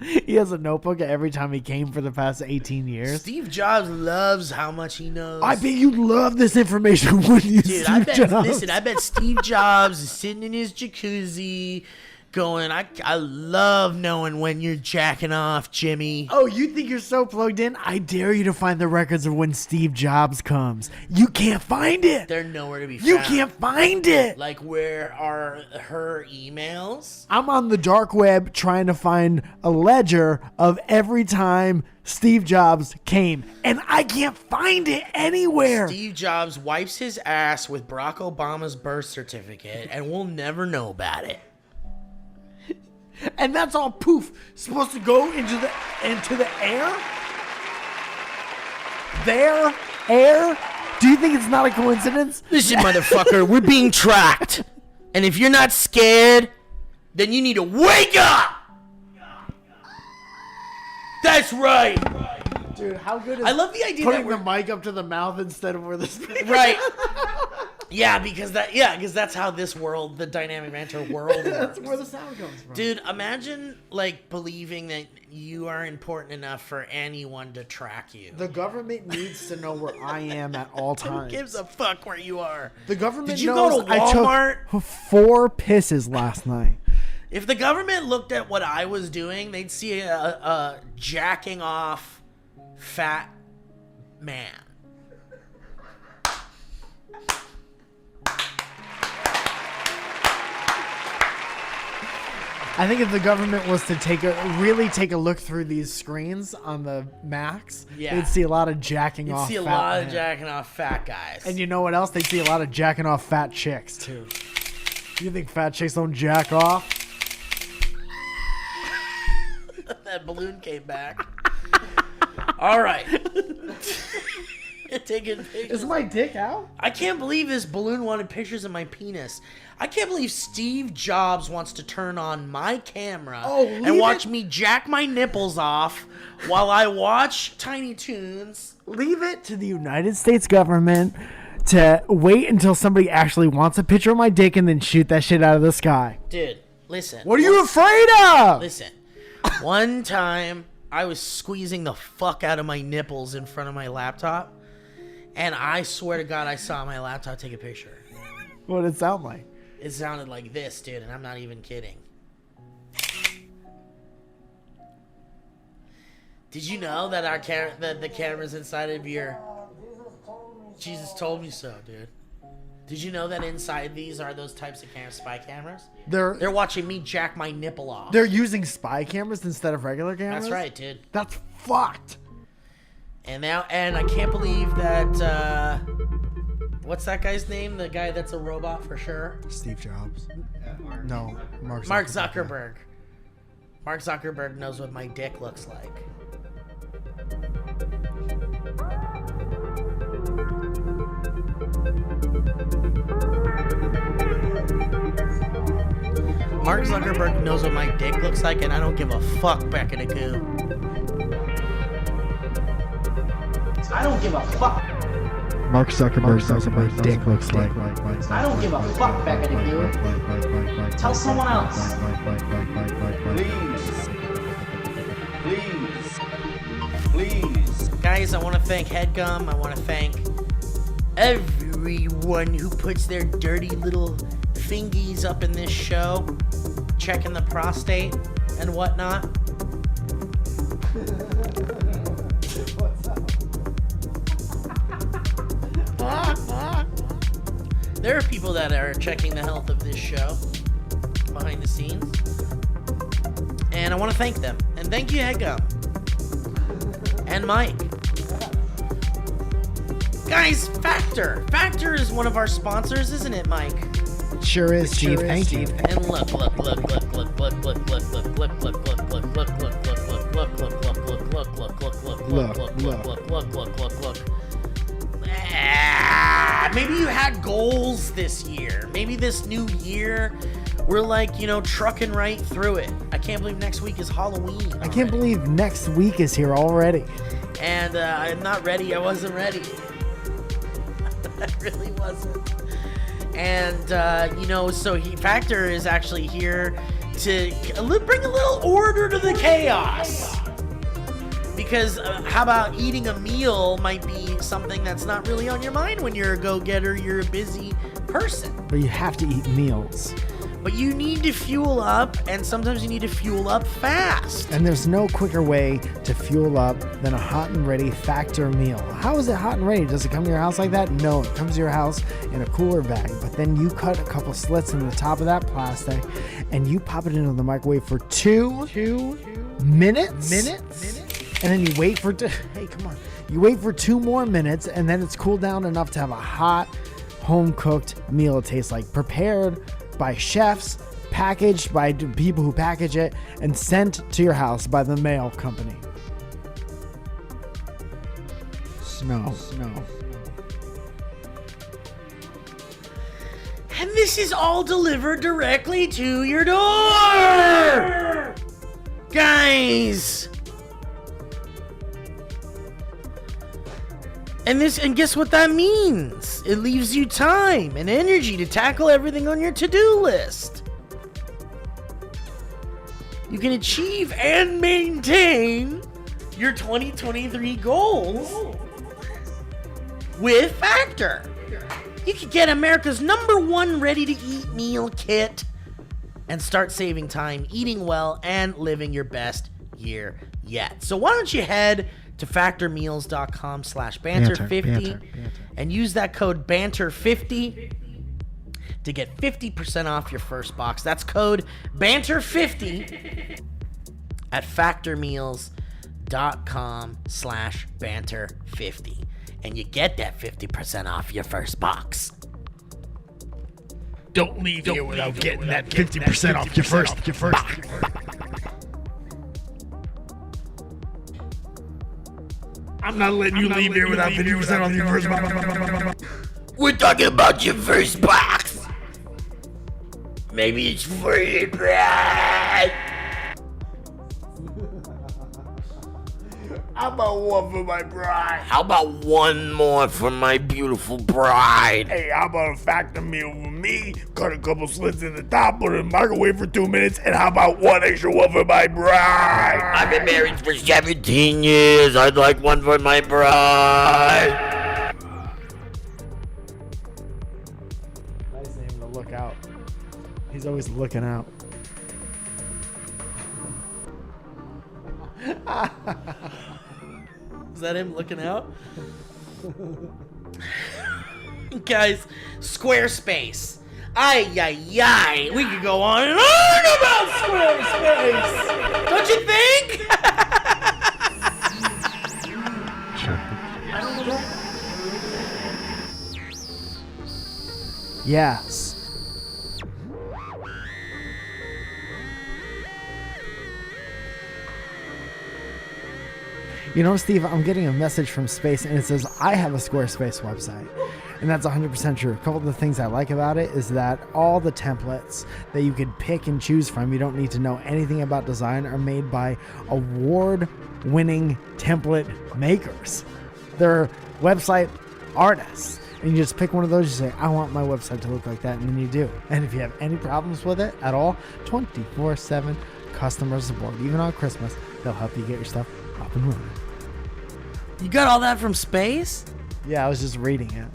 S5: He has a notebook every time he came for the past 18 years.
S3: Steve Jobs loves how much he knows.
S5: I bet you love this information, wouldn't you,
S3: Dude,
S5: Steve Jobs?
S3: Listen, I bet Steve Jobs is sitting in his jacuzzi going, I love knowing when you're jacking off, Jimmy.
S5: Oh, you think you're so plugged in? I dare you to find the records of when Steve Jobs comes. You can't find it.
S3: They're nowhere to be found.
S5: You can't find it.
S3: Like, where are her emails?
S5: I'm on the dark web trying to find a ledger of every time Steve Jobs came, and I can't find it anywhere.
S3: Steve Jobs wipes his ass with Barack Obama's birth certificate, and we'll never know about it.
S5: And that's all poof supposed to go into the air? There? Air? Do you think it's not a coincidence?
S3: Listen, motherfucker, we're being tracked. And if you're not scared, then you need to wake up! That's right!
S5: Dude, how good is
S3: I love the idea
S5: putting
S3: that
S5: the
S3: we're...
S5: mic up to the mouth instead of where this
S3: Right. Yeah, because that's how this world, the dynamic banter world works.
S5: That's where the sound comes from.
S3: Dude, imagine like believing that you are important enough for anyone to track you.
S5: The government needs to know where I am at all
S3: Who
S5: times.
S3: gives a fuck where you are?
S5: The government
S3: Did you
S5: knows
S3: go to Walmart?
S5: I took 4 pisses last night.
S3: If the government looked at what I was doing, they'd see a jacking off fat man.
S5: I think if the government was to really take a look through these screens on the Macs,
S3: Yeah.
S5: they'd see a lot of jacking
S3: You'd
S5: off
S3: see a
S5: fat
S3: lot
S5: men.
S3: of jacking off fat guys.
S5: And you know what else? They'd see a lot of jacking off fat chicks, too. You think fat chicks don't jack off?
S3: That balloon came back. All right. Taking pictures.
S5: Is my dick out?
S3: I can't believe this balloon wanted pictures of my penis. I can't believe Steve Jobs wants to turn on my camera and
S5: leave
S3: watch
S5: it-
S3: me jack my nipples off while I watch Tiny Toons.
S5: Leave it to the United States government to wait until somebody actually wants a picture of my dick and then shoot that shit out of the sky.
S3: Dude, listen.
S5: What are you afraid of?
S3: Listen. One time, I was squeezing the fuck out of my nipples in front of my laptop, and I swear to God I saw my laptop take a picture.
S5: What did it sound like?
S3: It sounded like this, dude, and I'm not even kidding. Did you know that that the camera's inside of your... Jesus told me so, dude. Did you know that inside these are those types of spy cameras?
S5: They're
S3: watching me jack my nipple off.
S5: They're using spy cameras instead of regular cameras?
S3: That's right, dude.
S5: That's fucked.
S3: And I can't believe that, what's that guy's name? The guy that's a robot for sure?
S5: Steve Jobs. No, Mark
S3: Zuckerberg. Mark Zuckerberg knows what my dick looks like. Mark Zuckerberg knows what my dick looks like, and I don't give a fuck back in the goo. I don't give a fuck.
S5: Mark Zuckerberg knows what my dick looks like.
S3: I don't give a fuck back in the goo. Tell someone else.
S7: Please.
S3: Guys, I want to thank HeadGum. I want to thank everyone who puts their dirty little fingies up in this show, checking the prostate and whatnot. There are people that are checking the health of this show behind the scenes, and I want to thank them. And thank you, HeadGum and Mike. Guys, Factor is one of our sponsors, isn't it, Mike?
S5: Sure is, Steve. Thank you.
S3: And look. Maybe you had goals this year. Maybe this new year, we're like, trucking right through it. I can't believe next week is Halloween.
S5: I can't believe next week is here already.
S3: And I'm not ready. I wasn't ready. I really wasn't. And, Factor is actually here to bring a little order to the chaos. Because how about eating a meal might be something that's not really on your mind when you're a go-getter, you're a busy person.
S5: But you have to eat meals.
S3: But you need to fuel up, and sometimes you need to fuel up fast.
S5: And there's no quicker way to fuel up than a hot and ready Factor meal. How is it hot and ready? Does it come to your house like that? No, it comes to your house in a cooler bag. But then you cut a couple slits in the top of that plastic, and you pop it into the microwave for two minutes. And then you wait for You wait for 2 more minutes, and then it's cooled down enough to have a hot, home-cooked meal. It tastes like prepared by chefs, packaged by people who package it, and sent to your house by the mail company. Snow.
S3: And this is all delivered directly to your door! Guys! And guess what that means? It leaves you time and energy to tackle everything on your to-do list. You can achieve and maintain your 2023 goals with Factor. You can get America's #1 ready-to-eat meal kit and start saving time, eating well, and living your best year yet. So why don't you head to factormeals.com/banter50 and use that code banter50 to get 50% off your first box. That's code banter50 at factormeals.com/banter50, and you get that 50% off your first box.
S8: Don't leave here without getting that 50% off your first box. I'm not letting you leave here without 50% on your first box.
S3: We're talking about your first box. Maybe it's free, right?
S8: How about one for my bride?
S3: How about one more for my beautiful bride?
S8: Hey, how about a Factor meal for me? Cut a couple slits in the top, put it in the microwave for 2 minutes, and how about one extra one for my bride?
S3: I've been married for 17 years. I'd like one for my bride.
S5: Nice name to look out. He's always looking out.
S3: Is that him looking out? Guys, Squarespace. Ay, we could go on and on about Squarespace. Don't you think?
S5: Yes. You know, Steve, I'm getting a message from Space and it says, I have a Squarespace website. And that's 100% true. A couple of the things I like about it is that all the templates that you could pick and choose from, you don't need to know anything about design, are made by award-winning template makers. They're website artists. And you just pick one of those, you say, I want my website to look like that, and then you do. And if you have any problems with it at all, 24/7 customer support. Even on Christmas, they'll help you get your stuff up and running.
S3: You got all that from Space?
S5: Yeah, I was just reading it.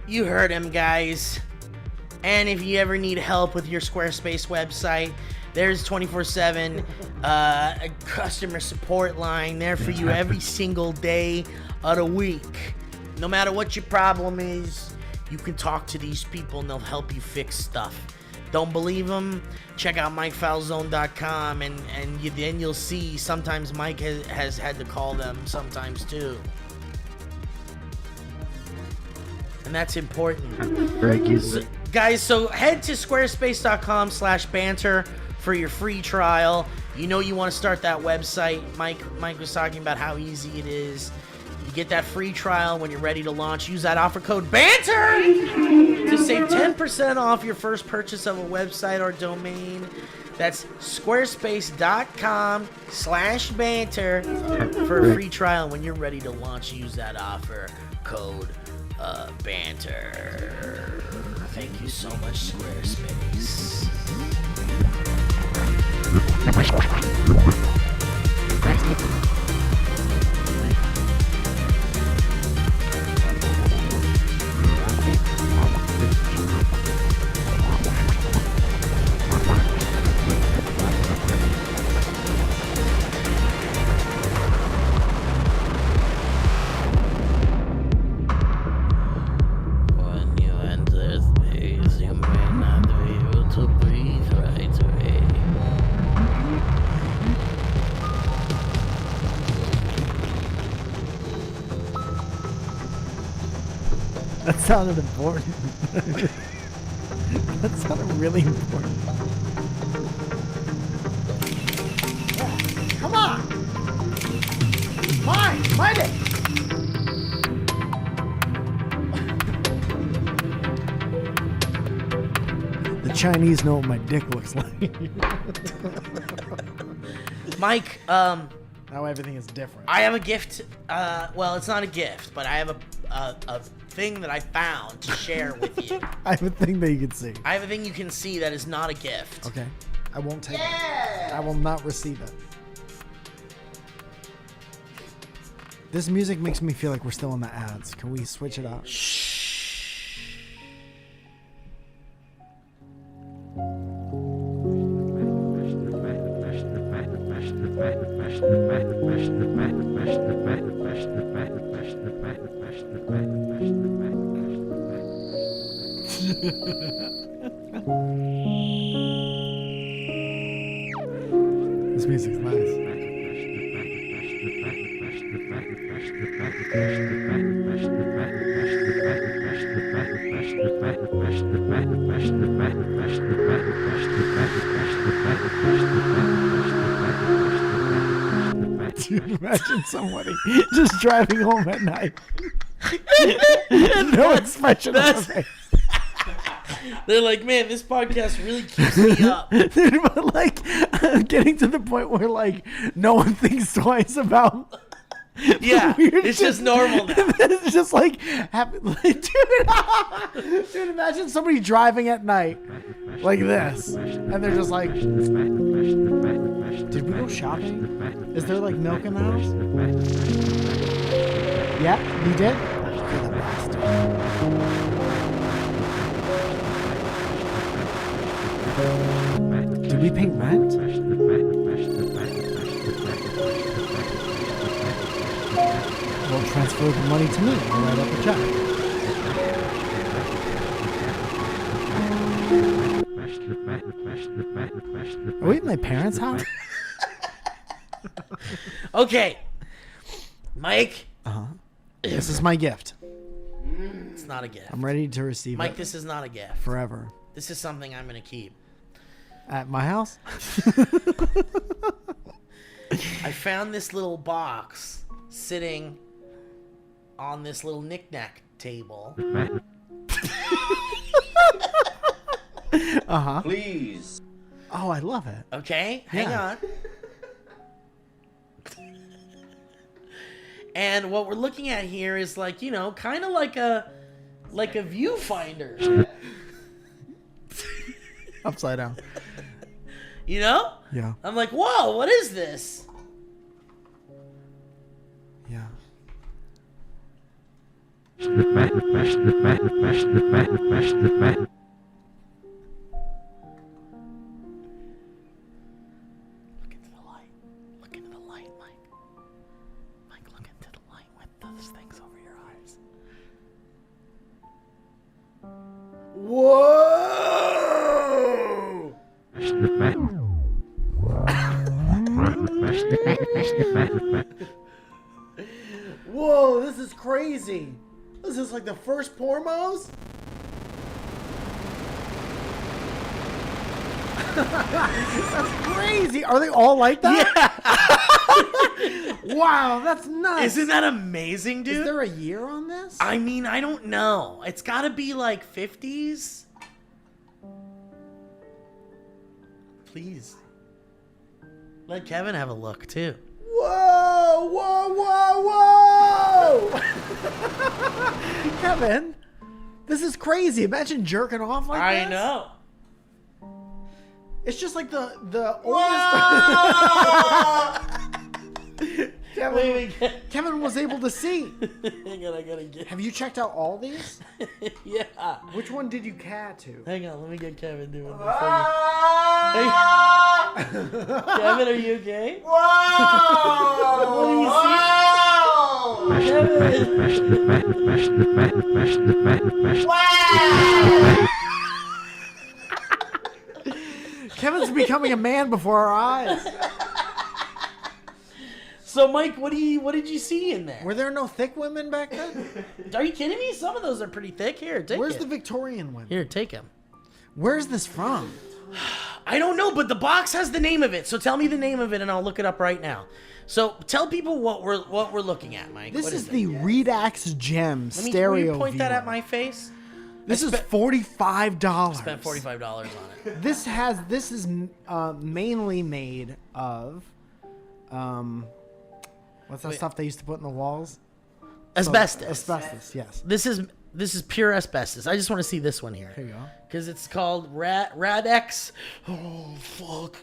S3: You heard him, guys. And if you ever need help with your Squarespace website, there's 24/7 a customer support line there for you every single day of the week. No matter what your problem is, you can talk to these people and they'll help you fix stuff. Don't believe them? Check out MikeFalzone.com and then you'll see sometimes Mike has had to call them sometimes too. And that's important. Guys, so head to squarespace.com/banter for your free trial. You know you want to start that website. Mike was talking about how easy it is. You get that free trial when you're ready to launch. Use that offer code BANTER to save 10% off your first purchase of a website or domain. That's squarespace.com/banter for a free trial. When you're ready to launch, use that offer code BANTER. Thank you so much, Squarespace.
S5: That sounded important. That sounded really important.
S1: Come on! Find it!
S5: The Chinese know what my dick looks like.
S3: Mike,
S5: now everything is different.
S3: I have a gift. Well, it's not a gift, but I have a thing that I found to share with you.
S5: I have a thing that you can see.
S3: I have a thing you can see that is not a gift.
S5: Okay. I won't take it. I will not receive it. This music makes me feel like we're still in the ads. Can we switch it up? This music's nice. Dude, imagine somebody just driving home at night. No expression on their face.
S3: They're like, man, this podcast really keeps me up.
S5: Dude, but like, getting to the point where like no one thinks twice about.
S3: Yeah, it's
S5: shit.
S3: just normal now.
S5: It's just like, dude, imagine somebody driving at night like this, and they're just like, did we go shopping? Is there like milk in the house? Yeah, you did? You're the bastard. Did we pay rent? transfer the money to me. I'll write up a check. Are we at my parents' house?
S3: Okay. Mike.
S5: This is my gift.
S3: It's not a gift.
S5: I'm ready to receive
S3: Mike,
S5: it.
S3: this is not a gift.
S5: Forever.
S3: This is something I'm going to keep.
S5: At my house?
S3: I found this little box sitting on this little knick-knack table.
S7: Please.
S5: Oh, I love it.
S3: Okay, hang
S5: Yeah.
S3: on. And what we're looking at here is like, you know, kind of like a viewfinder.
S5: Upside down.
S3: You know?
S5: Yeah.
S3: I'm like, whoa, what is this?
S5: Yeah.
S3: Look into the light. Look into the light, Mike. Mike, look into the light with those things over your eyes.
S8: Whoa!
S1: Whoa, this is crazy. This is like the first pormos?
S5: That's crazy. Are they all like that? Yeah. Wow, that's nuts.
S3: Isn't that amazing, dude?
S5: Is there a year on this?
S3: I mean, I don't know. It's got to be like 50s. Please. Let Kevin have a look, too.
S1: Whoa, whoa, whoa, whoa!
S5: Kevin, this is crazy. Imagine jerking off like
S3: I
S5: this.
S3: know.
S5: It's just like the oldest. Kevin was able to see.
S3: Hang on, I gotta get.
S5: Have you checked out all these?
S3: Yeah.
S5: Which one did you cat to?
S3: Hang on, let me get Kevin doing this. Hey. Kevin, are you okay?
S1: Whoa!
S3: What do you see? Kevin.
S5: Kevin's becoming a man before our eyes.
S3: So, Mike, what did you see in there?
S5: Were there no thick women back then?
S3: Are you kidding me? Some of those are pretty thick. Here, take
S5: Where's
S3: it.
S5: the Victorian women?
S3: Here, take them.
S5: Where's this from?
S3: I don't know, but the box has the name of it. So tell me the name of it, and I'll look it up right now. So tell people what we're looking at, Mike.
S5: This
S3: What
S5: is
S3: it?
S5: the Redax Gem
S3: Will
S5: stereo.
S3: you point that
S5: viewer.
S3: at my face?
S5: This is $45.
S3: Spent $45 on it.
S5: This is mainly made of what's that stuff they used to put in the walls?
S3: Asbestos.
S5: Asbestos, yes.
S3: This is pure asbestos. I just want to see this one here.
S5: Here you go.
S3: Because it's called Radex. Oh fuck.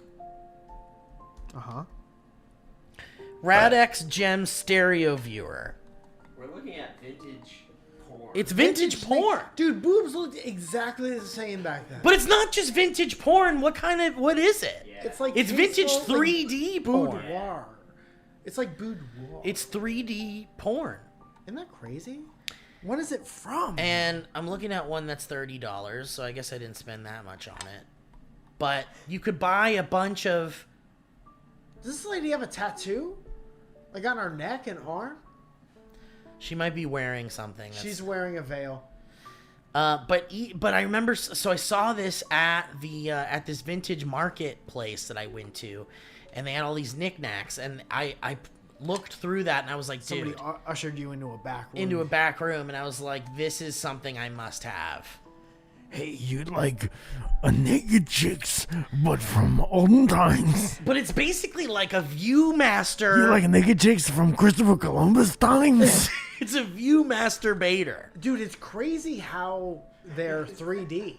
S3: Radex Gem Stereo Viewer.
S2: We're looking at vintage porn.
S3: It's vintage porn.
S1: Dude, boobs looked exactly the same back then.
S3: But it's not just vintage porn. What is it?
S2: Yeah.
S1: It's like
S3: It's vintage
S1: tasteful,
S3: 3D porn.
S1: boudoir. It's like boudoir.
S3: It's 3D porn.
S5: Isn't that crazy? When is it from?
S3: And I'm looking at one that's $30, so I guess I didn't spend that much on it. But you could buy a bunch of...
S1: Does this lady have a tattoo? Like on her neck and arm?
S3: She might be wearing something.
S1: She's wearing a veil.
S3: But I remember, so I saw this at this vintage marketplace that I went to, and they had all these knickknacks, and I looked through that, and I was like,
S5: Somebody
S3: dude,
S5: ushered you into a back room.
S3: into a back room, and I was like, this is something I must have.
S8: Hey, you'd like a naked chicks, but from olden times.
S3: But it's basically like a Viewmaster.
S8: You like a naked chicks from Christopher Columbus times?
S3: It's a Viewmaster.
S1: Dude, it's crazy how they're 3D.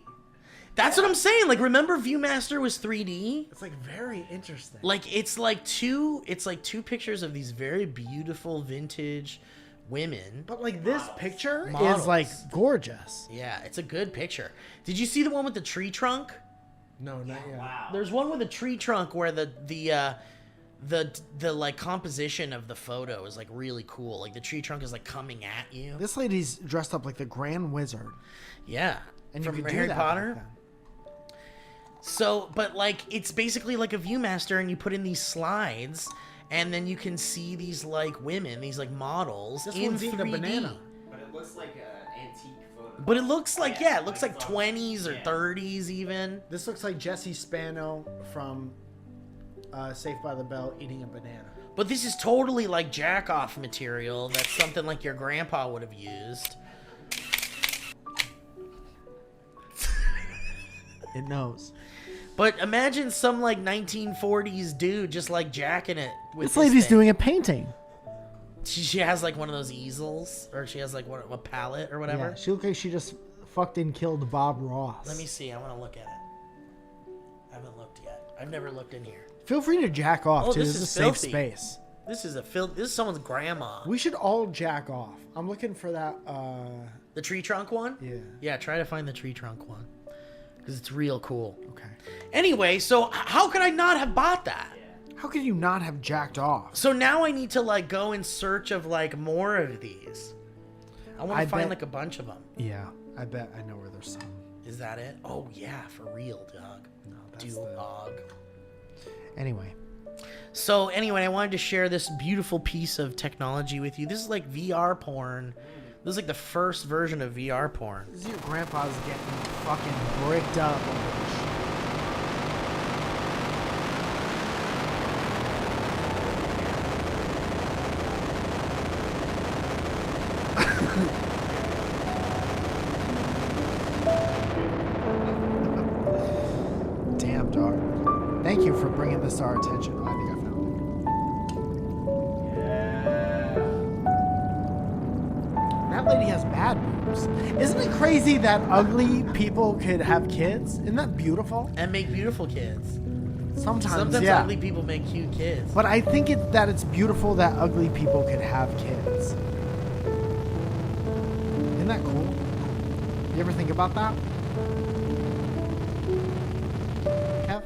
S3: That's what I'm saying. Like, remember Viewmaster was 3D?
S1: It's like very interesting.
S3: Like it's like two pictures of these very beautiful vintage women.
S1: But like this picture
S3: Models.
S1: is like gorgeous.
S3: Yeah, it's a good picture. Did you see the one with the tree trunk?
S1: No, not yet.
S2: Wow.
S3: There's one with a tree trunk where the the like composition of the photo is like really cool. Like the tree trunk is like coming at you.
S5: This lady's dressed up like the Grand Wizard.
S3: Yeah,
S5: And you
S3: from
S5: could do
S3: Harry
S5: that
S3: Potter.
S5: back then.
S3: So, but like it's basically like a ViewMaster, and you put in these slides, and then you can see these like women, these like models
S1: This
S3: in
S1: one's eating a
S3: 3D.
S1: banana.
S2: But it looks like an antique photo.
S3: But it looks like
S2: Yeah,
S3: it looks like
S2: it's all-
S3: 20s or
S2: yeah.
S3: 30s even.
S1: This looks like Jesse Spano from Saved by the Bell eating a banana.
S3: But this is totally like jack off material. That's something like your grandpa would have used.
S5: It knows.
S3: But imagine some like 1940s dude just like jacking it with
S5: This lady's
S3: thing.
S5: doing a painting.
S3: She has like one of those easels, or she has like a palette or whatever.
S5: Yeah, she looked like she just fucked and killed Bob Ross.
S3: Let me see. I want to look at it. I haven't looked yet. I've never looked in here.
S5: Feel free to jack off
S3: Oh,
S5: too.
S3: this
S5: This
S3: is
S5: is a safe
S3: filthy.
S5: space.
S3: This is someone's grandma.
S1: We should all jack off. I'm looking for that.
S3: The tree trunk one?
S1: Yeah.
S3: Yeah, try to find the tree trunk one. Because it's real cool.
S5: Okay.
S3: Anyway, so how could I not have bought that?
S5: How could you not have jacked off?
S3: So now I need to like go in search of like more of these. I want
S5: I
S3: to find
S5: bet-
S3: like a bunch of them.
S5: Yeah, I bet I know where there's some.
S3: Is that it? Oh yeah, for real, dog.
S5: No, that's
S3: Dog.
S5: Anyway,
S3: So anyway, I wanted to share this beautiful piece of technology with you. This is like VR porn. This is like the first version of VR porn.
S5: this is your grandpa's getting fucking bricked up over this shit. Damn, dog. Thank you for bringing this to our attention. Oh, I think I found it. That lady has bad boobs. Isn't it crazy that ugly people could have kids? Isn't that beautiful?
S3: And make beautiful kids.
S5: Sometimes,
S3: Sometimes
S5: yeah.
S3: ugly people make cute kids.
S5: But I think that it's beautiful that ugly people could have kids. Isn't that cool? You ever think about that? Kev?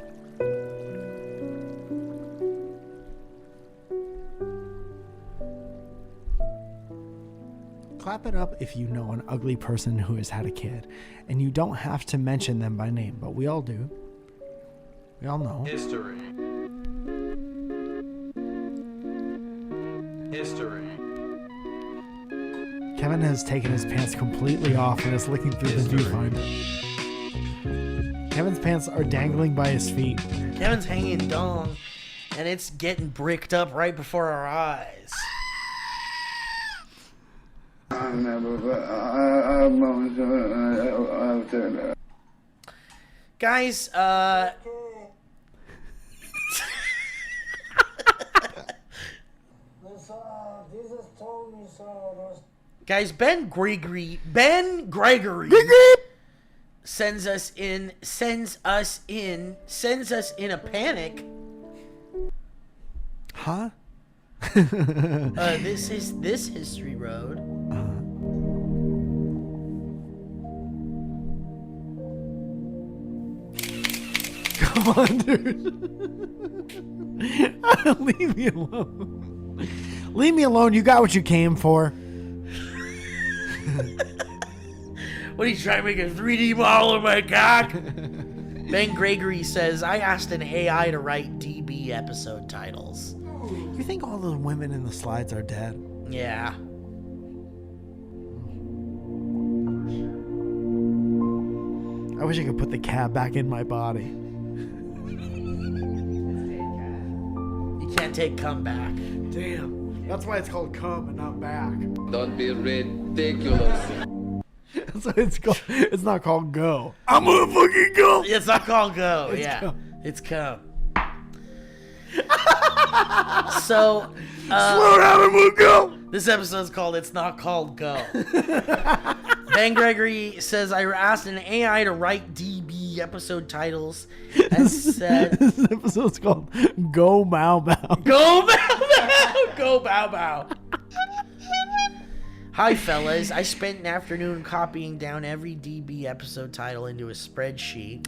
S5: Clap it up if you know an ugly person who has had a kid. And you don't have to mention them by name, but we all do. We all know.
S7: History. History.
S5: Kevin has taken his pants completely off and is looking through the viewfinder. Kevin's pants are dangling by his feet.
S3: Kevin's hanging dong, and it's getting bricked up right before our eyes. Guys, guys, Ben Gregory sends us in a panic.
S5: Huh?
S3: This history road.
S5: Come on, dude. Leave me alone. Leave me alone. You got what you came for.
S3: What are you trying to make a 3D model of my cock? Ben Gregory says, I asked an AI to write DB episode titles.
S5: You think all the women in the slides are dead?
S3: Yeah.
S5: I wish I could put the cab back in my body.
S3: You can't take comeback.
S5: Damn. That's why it's called come and not back.
S7: Don't be ridiculous.
S5: That's why it's called. It's not called go.
S8: I'm gonna fucking go.
S3: It's not called go.
S5: It's
S3: yeah.
S5: come.
S3: It's come. So,
S8: Slow down and we'll go.
S3: this episode's called It's Not Called Go. Ben Gregory says, I asked an AI to write DB episode titles and said,
S5: This episode's called Go Bow Bow.
S3: Go Bow Bow! Go Bow Bow! Hi, fellas. I spent an afternoon copying down every DB episode title into a spreadsheet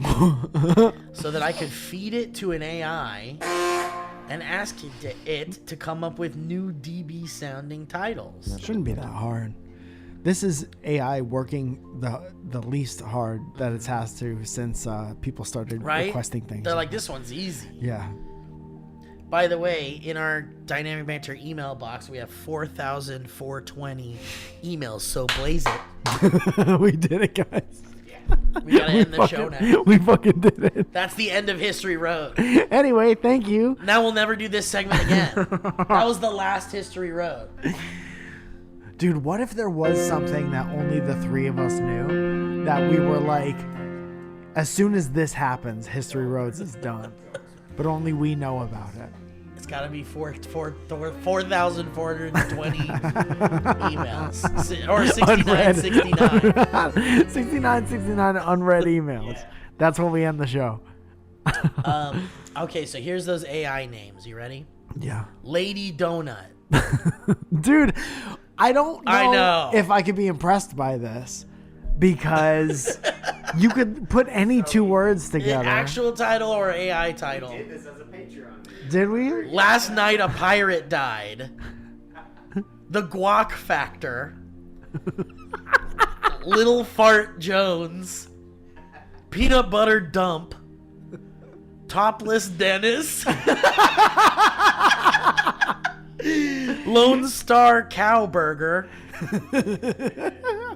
S3: so that I could feed it to an AI and ask it to come up with new DB sounding titles.
S5: Shouldn't be that hard. This is AI working the least hard that it's has to since people started
S3: Right?
S5: requesting things.
S3: They're like, this one's easy.
S5: Yeah.
S3: By the way, in our Dynamic Banter email box, we have 4,420 emails, so blaze it.
S5: We did it, guys.
S3: We gotta end the show now.
S5: We fucking did it.
S3: That's the end of History Road.
S5: Anyway, thank you.
S3: Now we'll never do this segment again. That was the last History Road.
S5: Dude, what if there was something that only the three of us knew? That we were like, as soon as this happens, History Roads is done. But only we know about it.
S3: It's gotta be 4,420 emails. Or 69.
S5: 69 unread emails.
S3: Yeah.
S5: That's when we end the show.
S3: Okay, so here's those AI names. You ready?
S5: Yeah.
S3: Lady Donut.
S5: Dude, I don't
S3: I know.
S5: if I could be impressed by this. Because you could put any two words
S3: The
S5: together.
S3: actual title or AI title?
S2: Did this as a Patreon.
S5: Did we?
S3: Last night a pirate died. The Guac Factor. Little Fart Jones. Peanut Butter Dump. Topless Dennis. Lone Star Cowburger.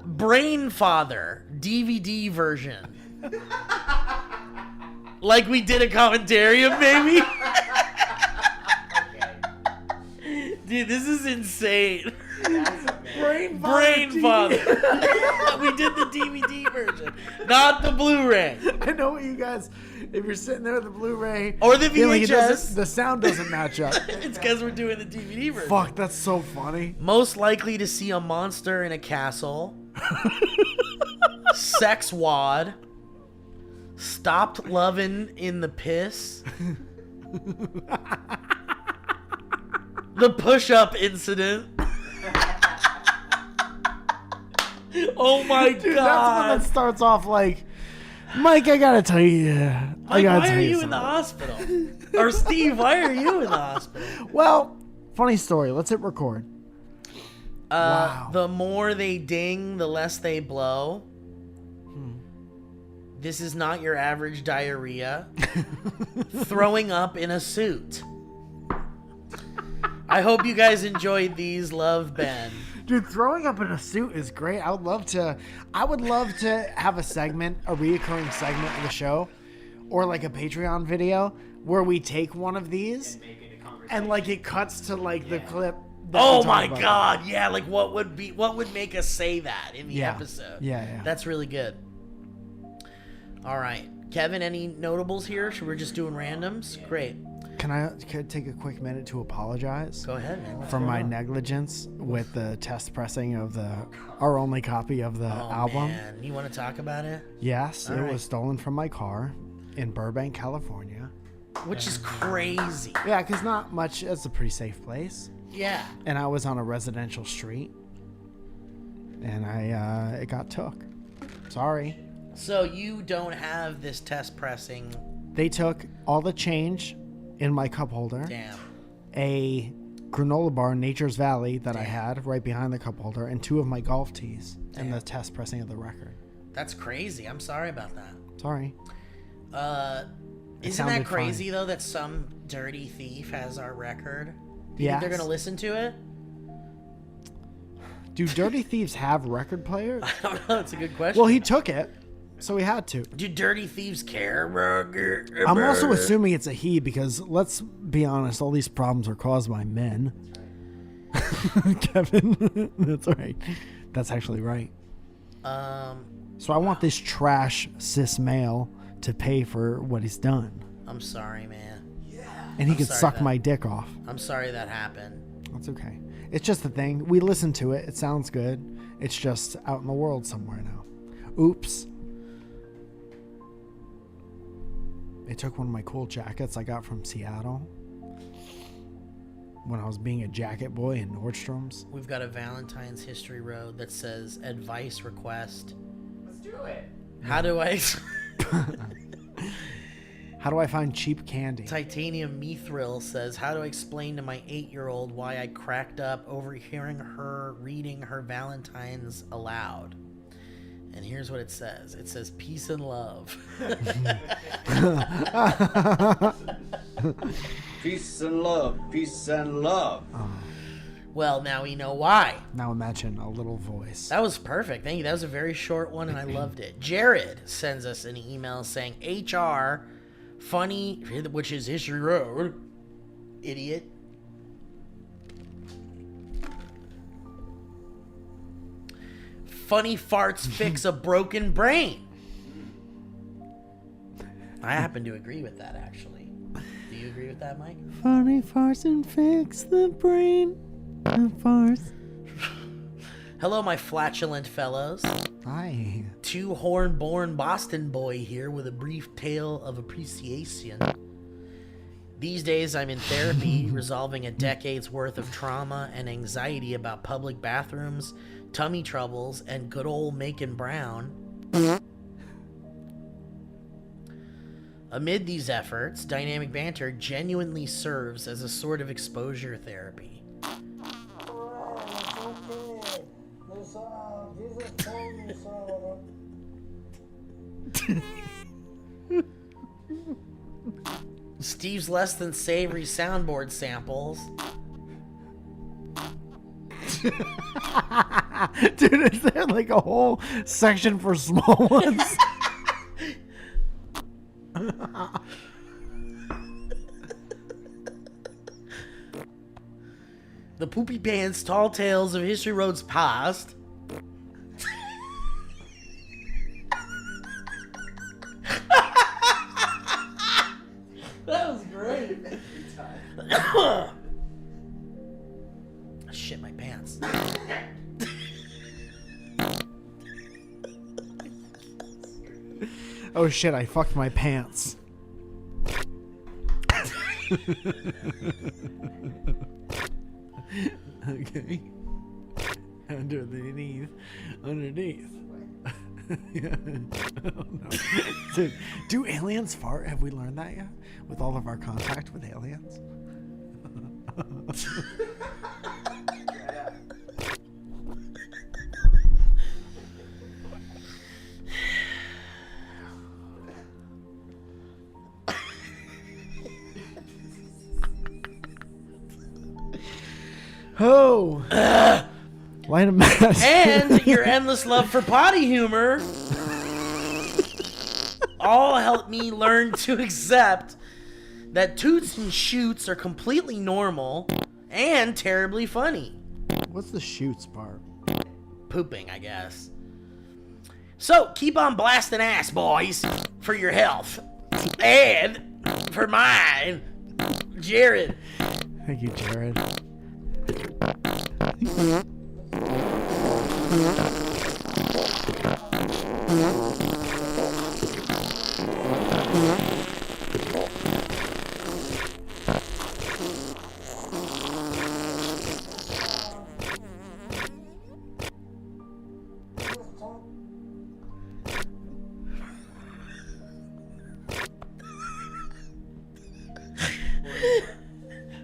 S3: Brain Father DVD version. Like we did a commentarium, maybe. Dude, this is insane. Brain Father. We did the DVD version, not the Blu-ray
S5: I know what you guys, if you're sitting there with the Blu-ray
S3: or the
S5: feeling it
S3: VHS.
S5: doesn't- the sound doesn't match up.
S3: It's because we're doing the DVD version.
S5: Fuck, that's so funny.
S3: Most likely to see a monster in a castle. Sex wad. Stopped loving in the piss. The push-up incident. Oh my
S5: Dude, that's the one
S3: god.
S5: that starts off like, Mike, I gotta tell you.
S3: Like, why are you in the hospital? Or Steve, why are you in the hospital?
S5: Well, funny story. Let's hit record. Wow.
S3: The more they ding, the less they blow. This is not your average diarrhea. Throwing up in a suit. I hope you guys enjoyed these. Love, Ben.
S5: Dude, throwing up in a suit is great. I would love to have a segment, a reoccurring segment of the show, or like a Patreon video where we take one of these and like it cuts to like the clip. that
S3: Oh
S5: we talk
S3: my
S5: about.
S3: god, yeah, like what would make us say that in the
S5: Yeah.
S3: episode?
S5: Yeah.
S3: That's really good. All right. Kevin, any notables here? Should we just doing randoms? Great.
S5: Can I take a quick minute to apologize
S3: Go ahead, man. What's
S5: for
S3: going
S5: my
S3: on?
S5: negligence with the test pressing of our only copy of the
S3: Oh,
S5: album?
S3: man. You want to talk about it?
S5: Yes,
S3: All
S5: it
S3: right.
S5: was stolen from my car in Burbank, California.
S3: Which is crazy.
S5: Yeah, because not much. It's a pretty safe place.
S3: Yeah.
S5: And I was on a residential street, and it got took. Sorry.
S3: So you don't have this test pressing.
S5: They took all the change in my cup holder,
S3: Damn.
S5: a granola bar, Nature's Valley, that I had right behind the cup holder, and 2 of my golf tees, and the test pressing of the record.
S3: That's crazy. I'm sorry about that.
S5: Sorry.
S3: Isn't that
S5: sounded
S3: crazy though that some dirty thief has our record? Do you
S5: Yes.
S3: think they're gonna listen to it?
S5: Do dirty thieves have record players?
S3: I don't know. It's a good question.
S5: Well, he took it, so he had to.
S3: Do dirty thieves care?
S5: I'm also assuming it's a he because let's be honest, all these problems are caused by men. Kevin, that's right. That's actually right. So I want this trash cis male to pay for what he's done,
S3: I'm sorry, man.
S5: and he could
S3: sorry
S5: suck
S3: that-
S5: my dick off.
S3: I'm sorry that happened.
S5: That's okay. It's just a thing. We listen to it. It sounds good. It's just out in the world somewhere now. Oops. They took one of my cool jackets I got from Seattle when I was being a jacket boy in Nordstrom's.
S3: We've got a Valentine's History Road that says advice request.
S2: Let's do it.
S3: How do I?
S5: How do I find cheap candy?
S3: Titanium Mithril says, how to explain to my 8-year-old why I cracked up overhearing her reading her Valentine's aloud. And here's what it says. It says, peace and love.
S7: Peace and love. Peace and love.
S3: Well, now we know why.
S5: Now imagine a little voice.
S3: That was perfect. Thank you. That was a very short one, and I loved it. Jared sends us an email saying, HR, funny, which is History Road, idiot. Funny farts fix a broken brain. I happen to agree with that, actually. Do you agree with that, Mike?
S5: Funny farts and fix the brain. The farts.
S3: Hello, my flatulent fellows.
S5: Hi.
S3: Two-horn-born Boston boy here with a brief tale of appreciation. These days, I'm in therapy, resolving a decade's worth of trauma and anxiety about public bathrooms, tummy troubles, and good old Macon Brown. Amid these efforts, Dynamic Banter genuinely serves as a sort of exposure therapy. Steve's less than savory soundboard samples.
S5: Dude, is there like a whole section for small ones?
S3: The Poopy Pants Tall Tales of History Road's Past. That was great. I shit my pants.
S5: Oh shit, I fucked my pants. Okay. Underneath. Yeah. Oh, no. Dude, do aliens fart? Have we learned that yet? With all of our contact with aliens? Oh. Light a match.
S3: And your endless love for potty humor all helped me learn to accept that toots and shoots are completely normal and terribly funny.
S5: What's the shoots part?
S3: Pooping, I guess. So, keep on blasting ass, boys, for your health. And for mine, Jared.
S5: Thank you, Jared.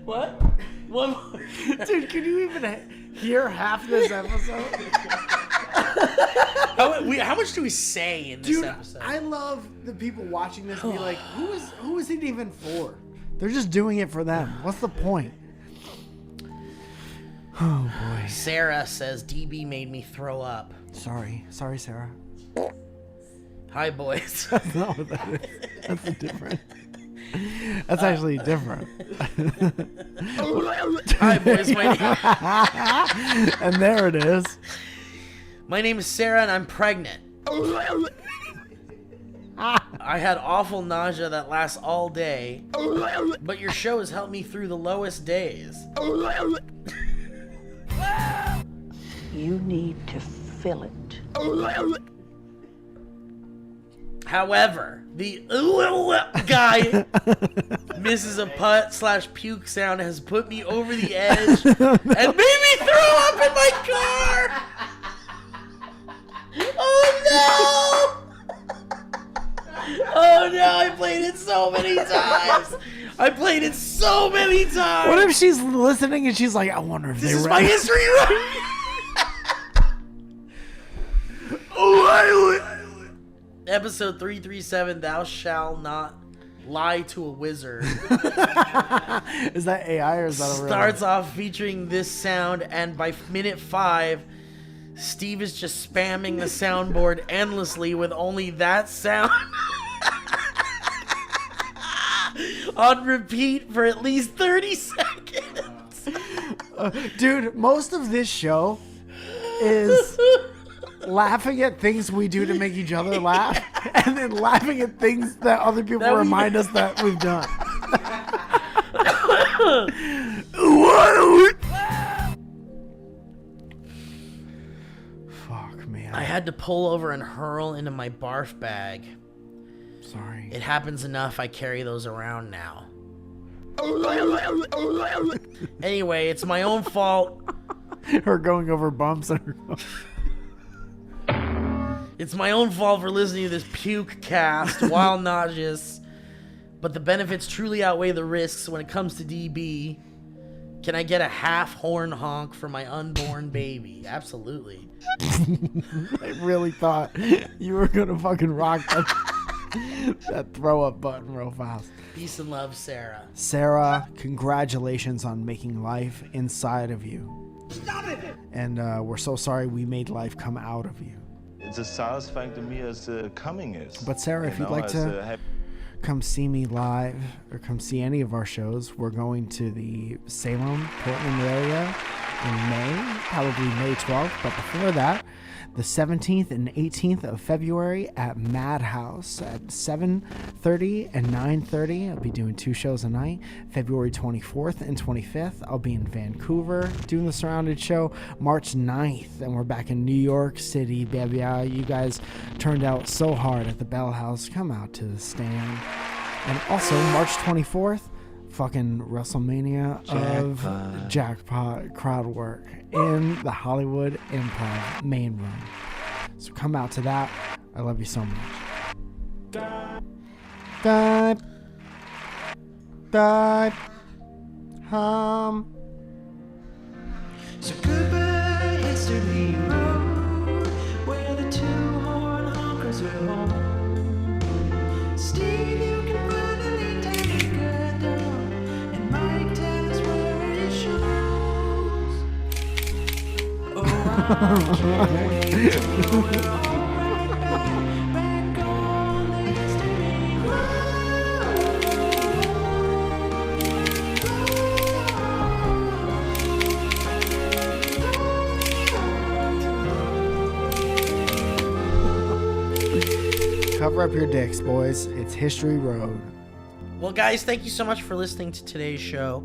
S3: What? One more.
S5: Dude, can you even hear half this episode?
S3: How much do we say in this
S5: Dude,
S3: episode?
S5: I love the people watching this be like, who is it even for? They're just doing it for them. What's the point? Oh boy.
S3: Sarah says DB made me throw up.
S5: Sorry, Sarah.
S3: Hi, boys.
S5: That's not what that is. That's different. That's actually different.
S3: Hi, boys.
S5: And there it is.
S3: My name is Sarah, and I'm pregnant. I had awful nausea that lasts all day, but your show has helped me through the lowest days.
S9: You need to fill it.
S3: However, the guy misses a putt/puke sound has put me over the edge and made me throw up in my car. Oh no! Oh no, I played it so many times. I played it so many times.
S5: What if she's listening and she's like, I wonder if
S3: This
S5: they
S3: is
S5: read
S3: my
S5: it.
S3: history, right? Episode 337, Thou Shall Not Lie to a Wizard.
S5: Is that AI or is that a real?
S3: Starts off featuring this sound, and by minute 5, Steve is just spamming the soundboard endlessly with only that sound on repeat for at least 30 seconds.
S5: Dude, most of this show is laughing at things we do to make each other laugh, and then laughing at things that other people
S3: That we-
S5: remind us that we've done. Fuck, man.
S3: I had to pull over and hurl into my barf bag.
S5: Sorry.
S3: It happens enough, I carry those around now. Anyway, it's my own fault.
S5: Her going over bumps and her
S3: It's my own fault for listening to this puke cast while nauseous. But the benefits truly outweigh the risks when it comes to DB. Can I get a half horn honk for my unborn baby? Absolutely.
S5: I really thought you were gonna fucking rock that throw up button real fast.
S3: Peace and love, Sarah.
S5: Sarah, congratulations on making life inside of you.
S6: Stop it!
S5: And we're so sorry we made life come out of you.
S10: It's as satisfying to me as coming is.
S5: But Sarah, if you'd like to come see me live or come see any of our shows, we're going to the Salem, Portland area in May, probably May 12th. But before that, the 17th and 18th of February at Madhouse at 7:30 and 9:30. I'll be doing 2 shows a night. February 24th and 25th, I'll be in Vancouver doing the Surrounded show. March 9th, and we're back in New York City, baby. You guys turned out so hard at the Bell House. Come out to the stand. And also, March 24th, fucking WrestleMania of Jackpot crowd work in the Hollywood Improv main room. So come out to that. I love you so much. Die.
S6: So goodbye, history road, where the 2 horn honkers are home. Steve, you can finally take her down, and Mike, tell us where it shows. Oh, I can't wait to roll it all right back on the history road.
S5: Cover up your dicks, boys. It's History Road.
S3: Well, guys, thank you so much for listening to today's show.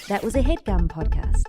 S11: That was a HeadGum podcast.